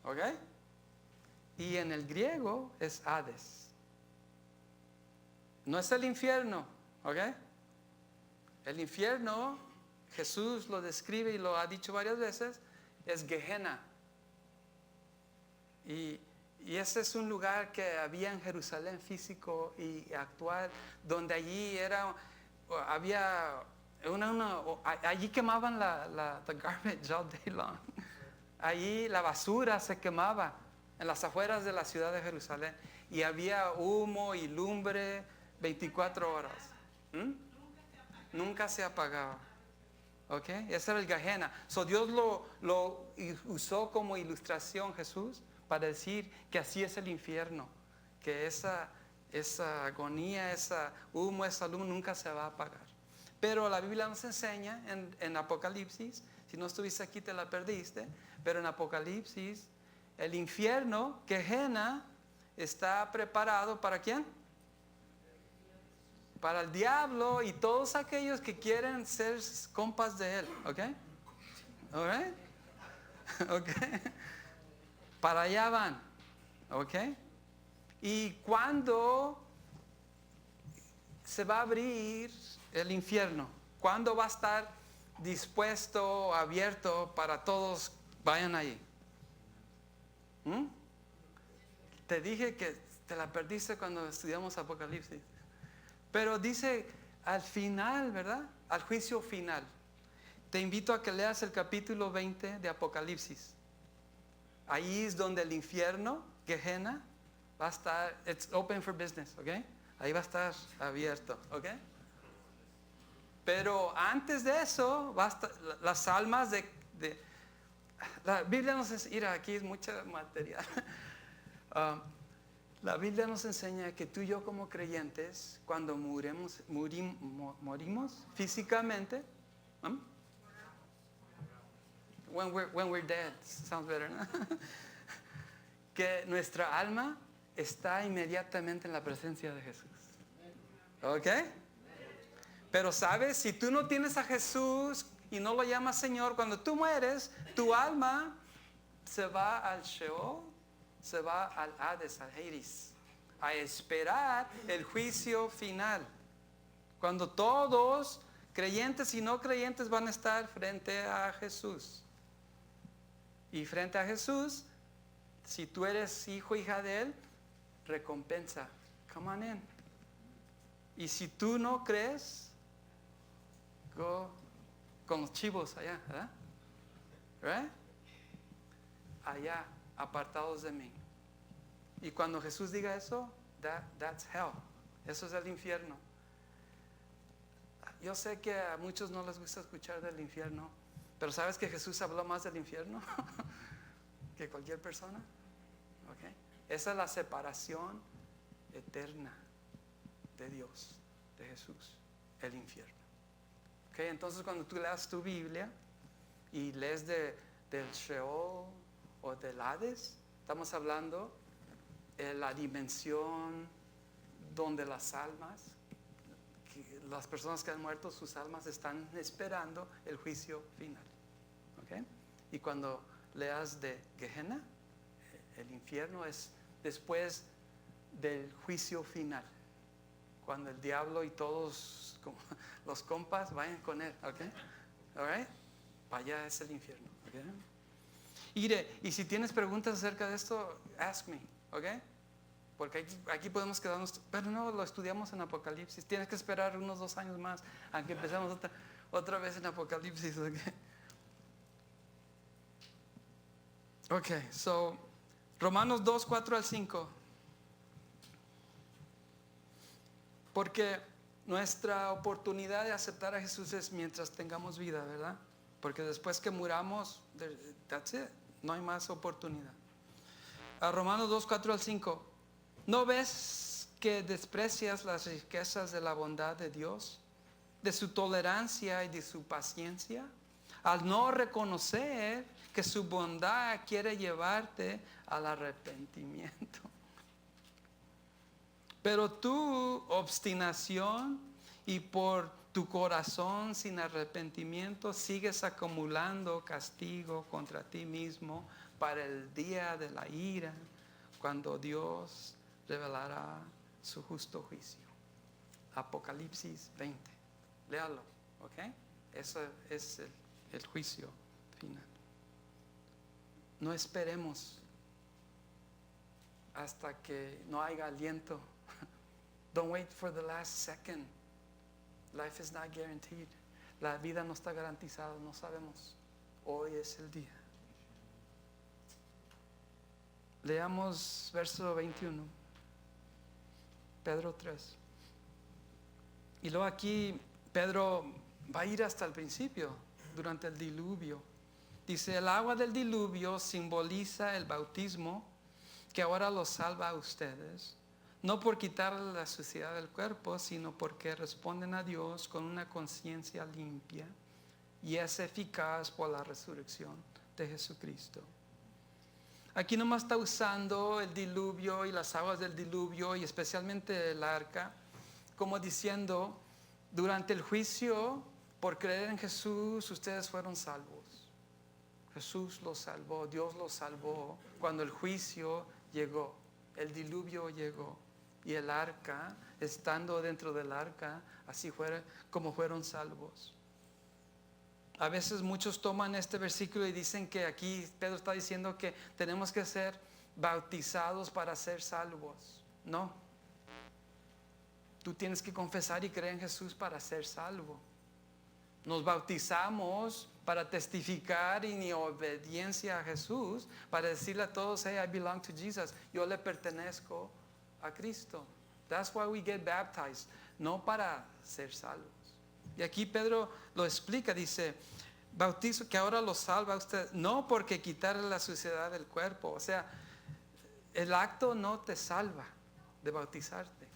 Speaker 1: ¿Ok? Y en el griego es Hades. No es el infierno. ¿Ok? El infierno, Jesús lo describe y lo ha dicho varias veces, es Gehenna. Y ese es un lugar que había en Jerusalén físico y actual, donde allí había allí quemaban the garbage all day long. Allí la basura se quemaba en las afueras de la ciudad de Jerusalén y había humo y lumbre 24 horas. Nunca se apagaba. ¿Ok? Ese era el Gehenna. So Dios lo usó como ilustración, Jesús, para decir que así es el infierno, que esa agonía, esa humo, esa luz nunca se va a apagar. Pero la Biblia nos enseña en Apocalipsis, si no estuviste aquí te la perdiste, pero en Apocalipsis el infierno, Gehenna, está preparado ¿para quién? Para el diablo y todos aquellos que quieren ser compas de él. ¿Ok? ¿Alright? ¿Ok? Para allá van. ¿Ok? Y cuando se va a abrir el infierno, ¿cuándo va a estar dispuesto, abierto para todos vayan ahí? te dije que te la perdiste cuando estudiamos Apocalipsis. Pero dice al final, ¿verdad? Al juicio final. Te invito a que leas el capítulo 20 de Apocalipsis. Ahí es donde el infierno, Gehenna, va a estar, it's open for business, ¿ok? Ahí va a estar abierto, ¿ok? Pero antes de eso, va a estar, las almas la Biblia nos enseña, mira, aquí es mucha material. La Biblia nos enseña que tú y yo como creyentes, cuando morimos físicamente, when we're dead, sounds better, ¿no? Que nuestra alma está inmediatamente en la presencia de Jesús. ¿Ok? Pero sabes, si tú no tienes a Jesús y no lo llamas Señor, cuando tú mueres, tu alma se va al Sheol, se va al Hades, al Hades, a esperar el juicio final. Cuando todos, creyentes y no creyentes, van a estar frente a Jesús. Y frente a Jesús, si tú eres hijo o hija de Él, recompensa. Come on in. Y si tú no crees, go con los chivos allá, ¿verdad? Right? Allá, apartados de mí. Y cuando Jesús diga eso, that's hell. Eso es el infierno. Yo sé que a muchos no les gusta escuchar del infierno, pero ¿sabes que Jesús habló más del infierno que cualquier persona? Okay. Esa es la separación eterna de Dios, de Jesús, el infierno. Okay. Entonces cuando tú leas tu Biblia y lees del Sheol o del Hades, estamos hablando de la dimensión donde las almas, las personas que han muerto, sus almas están esperando el juicio final. ¿Okay? Y cuando leas de Gehenna, el infierno es después del juicio final, cuando el diablo y todos los compas vayan con él. ¿Okay? All right? Para allá es el infierno. ¿Okay? Y si tienes preguntas acerca de esto, ask me. ¿Okay? Porque aquí podemos quedarnos, pero no, lo estudiamos en Apocalipsis. Tienes que esperar unos 2 años más a que empecemos otra vez en Apocalipsis. Ok, so Romanos 2, 4 al 5. Porque nuestra oportunidad de aceptar a Jesús es mientras tengamos vida, ¿verdad? Porque después que muramos, that's it, no hay más oportunidad. A Romanos 2, 4 al 5. ¿No ves que desprecias las riquezas de la bondad de Dios, de su tolerancia y de su paciencia, al no reconocer que su bondad quiere llevarte al arrepentimiento? Pero tu obstinación y por tu corazón sin arrepentimiento sigues acumulando castigo contra ti mismo para el día de la ira, cuando Dios revelará su justo juicio. Apocalipsis 20. Léalo, ¿ok? Eso es el juicio final. No esperemos hasta que no haya aliento. Don't wait for the last second. Life is not guaranteed. La vida no está garantizada, no sabemos. Hoy es el día. Leamos verso 21. Pedro 3. Y luego aquí Pedro va a ir hasta el principio, durante el diluvio. Dice, el agua del diluvio simboliza el bautismo que ahora los salva a ustedes, no por quitarle la suciedad del cuerpo, sino porque responden a Dios con una conciencia limpia y es eficaz por la resurrección de Jesucristo. Aquí nomás está usando el diluvio y las aguas del diluvio y especialmente el arca, como diciendo, durante el juicio, por creer en Jesús, ustedes fueron salvos. Jesús los salvó, Dios los salvó cuando el juicio llegó, el diluvio llegó. Y el arca, estando dentro del arca, así fue como fueron salvos. A veces muchos toman este versículo y dicen que aquí Pedro está diciendo que tenemos que ser bautizados para ser salvos. No. Tú tienes que confesar y creer en Jesús para ser salvo. Nos bautizamos para testificar en mi obediencia a Jesús, para decirle a todos, hey, I belong to Jesus. Yo le pertenezco a Cristo. That's why we get baptized. No para ser salvos. Y aquí Pedro lo explica, dice, bautizo que ahora lo salva a usted, no porque quitarle la suciedad del cuerpo. O sea, el acto no te salva de bautizarte.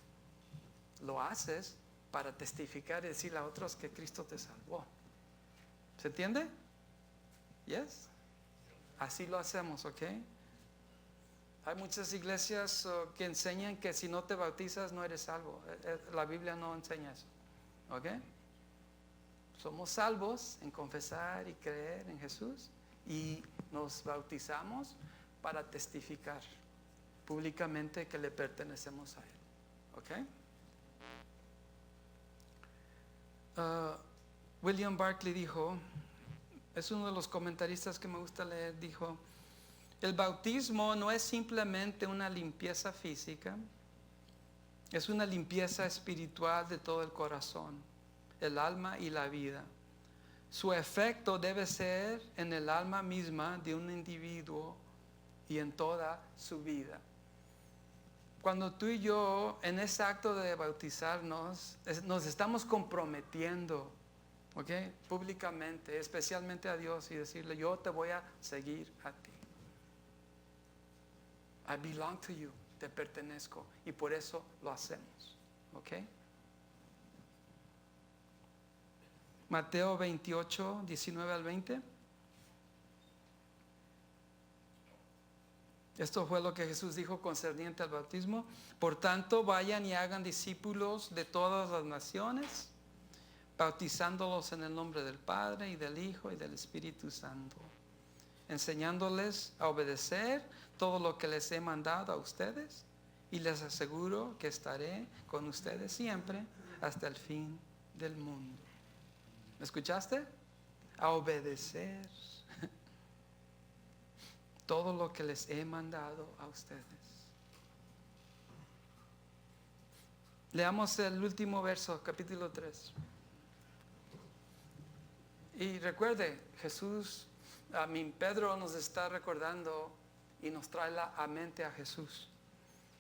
Speaker 1: Lo haces para testificar y decirle a otros que Cristo te salvó. ¿Se entiende? Yes. Así lo hacemos, ¿ok? Hay muchas iglesias que enseñan que si no te bautizas no eres salvo. La Biblia no enseña eso, ¿ok? Somos salvos en confesar y creer en Jesús y nos bautizamos para testificar públicamente que le pertenecemos a Él, ¿ok? William Barclay dijo, es uno de los comentaristas que me gusta leer, dijo, el bautismo no es simplemente una limpieza física, es una limpieza espiritual de todo el corazón, el alma y la vida. Su efecto debe ser en el alma misma de un individuo y en toda su vida. Cuando tú y yo en ese acto de bautizarnos nos estamos comprometiendo, ¿ok? Públicamente, especialmente a Dios, y decirle, yo te voy a seguir a ti. I belong to you, te pertenezco, y por eso lo hacemos, ¿ok? Mateo 28, 19 al 20. Esto fue lo que Jesús dijo concerniente al bautismo. Por tanto, vayan y hagan discípulos de todas las naciones, bautizándolos en el nombre del Padre y del Hijo y del Espíritu Santo, enseñándoles a obedecer todo lo que les he mandado a ustedes, y les aseguro que estaré con ustedes siempre hasta el fin del mundo. ¿Me escuchaste? A obedecer todo lo que les he mandado a ustedes. Leamos el último verso, capítulo 3. Y recuerde, Pedro nos está recordando y nos trae a mente a Jesús.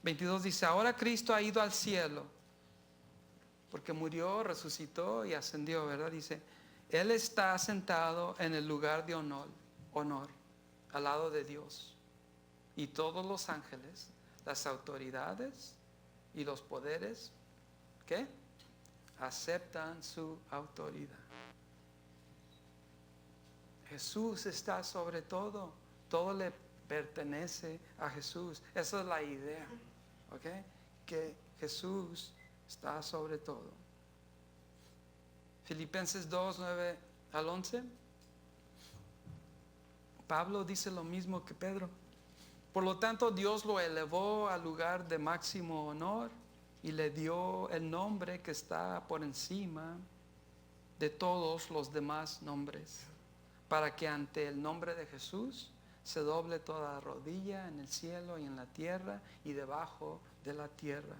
Speaker 1: 22 dice, ahora Cristo ha ido al cielo, porque murió, resucitó y ascendió, ¿verdad? Dice, Él está sentado en el lugar de honor, al lado de Dios. Y todos los ángeles, las autoridades y los poderes, ¿qué? Aceptan su autoridad. Jesús está sobre todo. Todo le pertenece a Jesús. Esa es la idea, ¿ok? Que Jesús está sobre todo. Filipenses 2, 9 al 11. Pablo dice lo mismo que Pedro. Por lo tanto, Dios lo elevó al lugar de máximo honor y le dio el nombre que está por encima de todos los demás nombres, para que ante el nombre de Jesús se doble toda rodilla en el cielo y en la tierra y debajo de la tierra,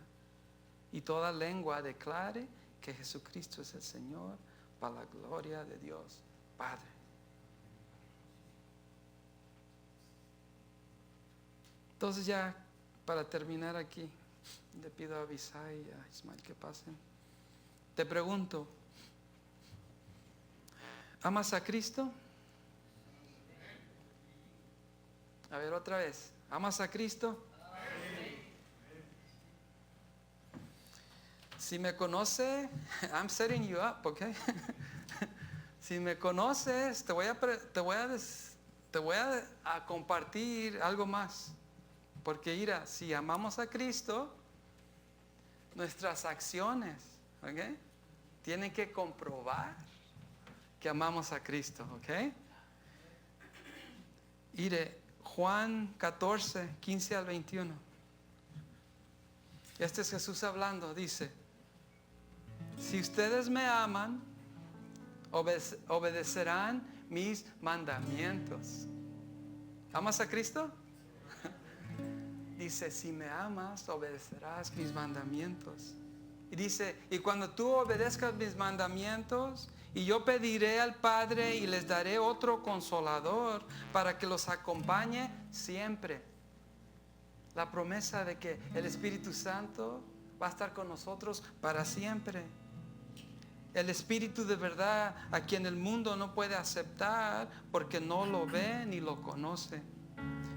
Speaker 1: y toda lengua declare que Jesucristo es el Señor, para la gloria de Dios Padre. Entonces ya para terminar aquí, le pido a Abisai y a Ismael que pasen. Te pregunto, ¿amas a Cristo? A ver otra vez, ¿amas a Cristo? Si me conoce, I'm setting you up, ¿ok? Si me conoces, te voy a compartir algo más. Porque mira, si amamos a Cristo, nuestras acciones, ¿ok? Tienen que comprobar que amamos a Cristo, ¿ok? Mire, Juan 14, 15 al 21. Este es Jesús hablando, dice, si ustedes me aman, obedecerán mis mandamientos. ¿Amas a Cristo? dice, si me amas, obedecerás mis mandamientos. Y dice, y cuando tú obedezcas mis mandamientos, y yo pediré al Padre y les daré otro consolador para que los acompañe siempre. La promesa de que el Espíritu Santo va a estar con nosotros para siempre. El Espíritu de verdad a quien el mundo no puede aceptar porque no lo ve ni lo conoce.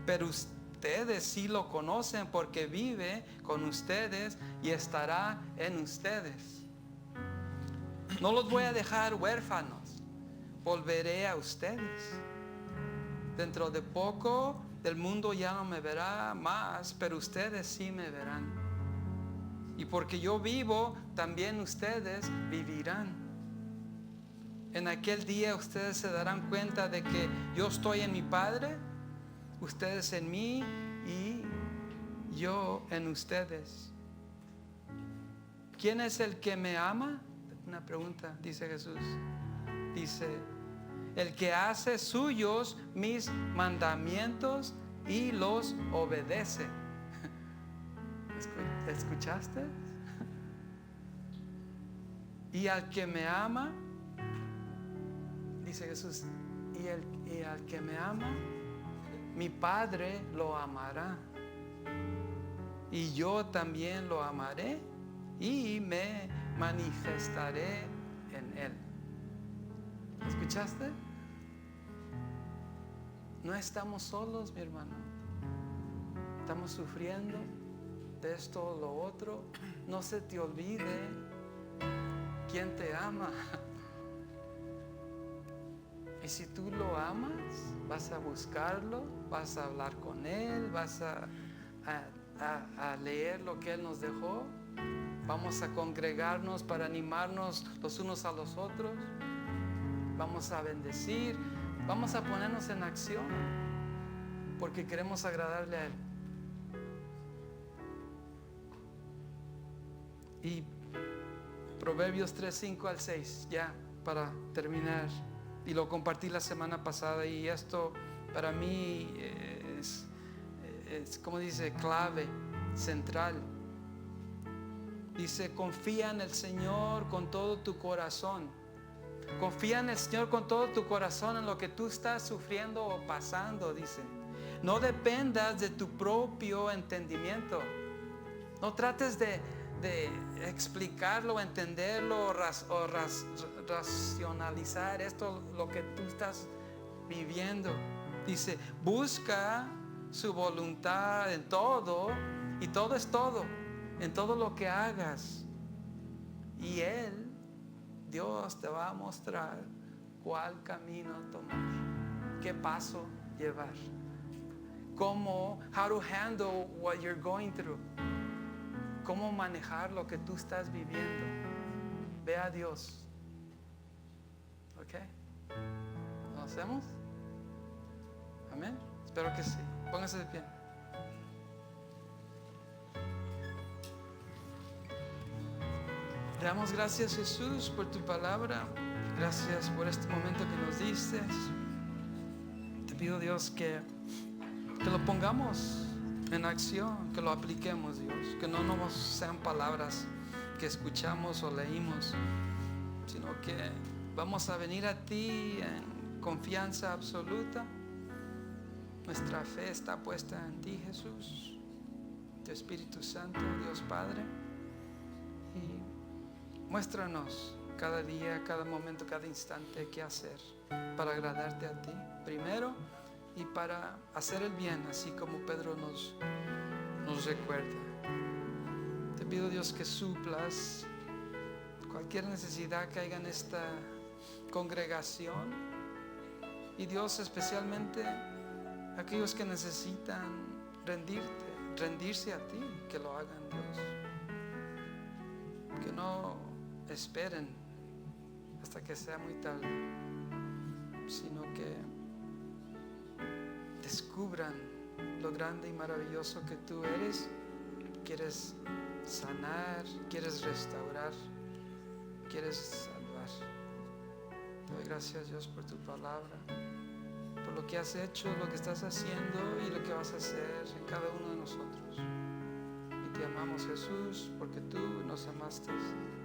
Speaker 1: Pero ustedes sí lo conocen porque vive con ustedes y estará en ustedes. No los voy a dejar huérfanos. Volveré a ustedes. Dentro de poco el mundo ya no me verá más, pero ustedes sí me verán. Y porque yo vivo, también ustedes vivirán. En aquel día ustedes se darán cuenta de que yo estoy en mi Padre, ustedes en mí y yo en ustedes. ¿Quién es el que me ama? Una pregunta, dice Jesús. Dice, el que hace suyos mis mandamientos y los obedece. ¿Escuchaste? Y al que me ama, dice Jesús, y al que me ama, mi Padre lo amará. Y yo también lo amaré y me manifestaré en él. ¿Escuchaste? No estamos solos, mi hermano. Estamos sufriendo de esto o lo otro. No se te olvide quién te ama. Y si tú lo amas, vas a buscarlo, vas a hablar con él, vas a leer lo que él nos dejó. Vamos a congregarnos para animarnos los unos a los otros. Vamos a bendecir. Vamos a ponernos en acción porque queremos agradarle a él. Y Proverbios 3, 5 al 6, ya para terminar. Y lo compartí la semana pasada y esto para mí es como dice, clave, central. Dice, confía en el Señor con todo tu corazón. Confía en el Señor con todo tu corazón en lo que tú estás sufriendo o pasando, dice. No dependas de tu propio entendimiento. No trates de explicarlo, entenderlo o racionalizar esto, lo que tú estás viviendo. Dice, busca su voluntad en todo, y todo es todo, en todo lo que hagas. Y Él, Dios, te va a mostrar cuál camino tomar, qué paso llevar, how to handle what you're going through, cómo manejar lo que tú estás viviendo. Ve a Dios. ¿Ok? ¿Lo hacemos? Amén. Espero que sí. Póngase de pie. Te damos gracias, Jesús, por tu palabra. Gracias por este momento que nos diste. Te pido, Dios, que lo pongamos en acción, que lo apliquemos, Dios. Que no nos sean palabras que escuchamos o leímos, sino que vamos a venir a ti en confianza absoluta. Nuestra fe está puesta en ti, Jesús, tu Espíritu Santo, Dios Padre. Y muéstranos cada día, cada momento, cada instante qué hacer para agradarte a ti primero y para hacer el bien, así como Pedro nos recuerda. Te pido, Dios, que suplas cualquier necesidad que haya en esta congregación. Y Dios, especialmente aquellos que necesitan rendirse a ti, que lo hagan, Dios. Que no esperen hasta que sea muy tarde, sino que descubran lo grande y maravilloso que tú eres. Quieres sanar, quieres restaurar, quieres salvar. Te doy gracias, Dios, por tu palabra, por lo lo que has hecho, lo que estás haciendo y lo que vas a hacer en cada uno de nosotros. Y te amamos, Jesús, porque tú nos amaste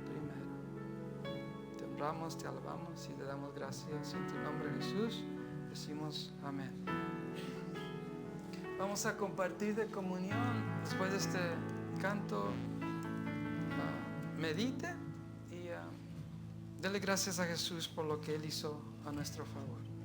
Speaker 1: primero. Te honramos, te alabamos y te damos gracias. En tu nombre, Jesús, decimos amén. Vamos a compartir de comunión después de este canto. Medite y dele gracias a Jesús por lo que Él hizo a nuestro favor.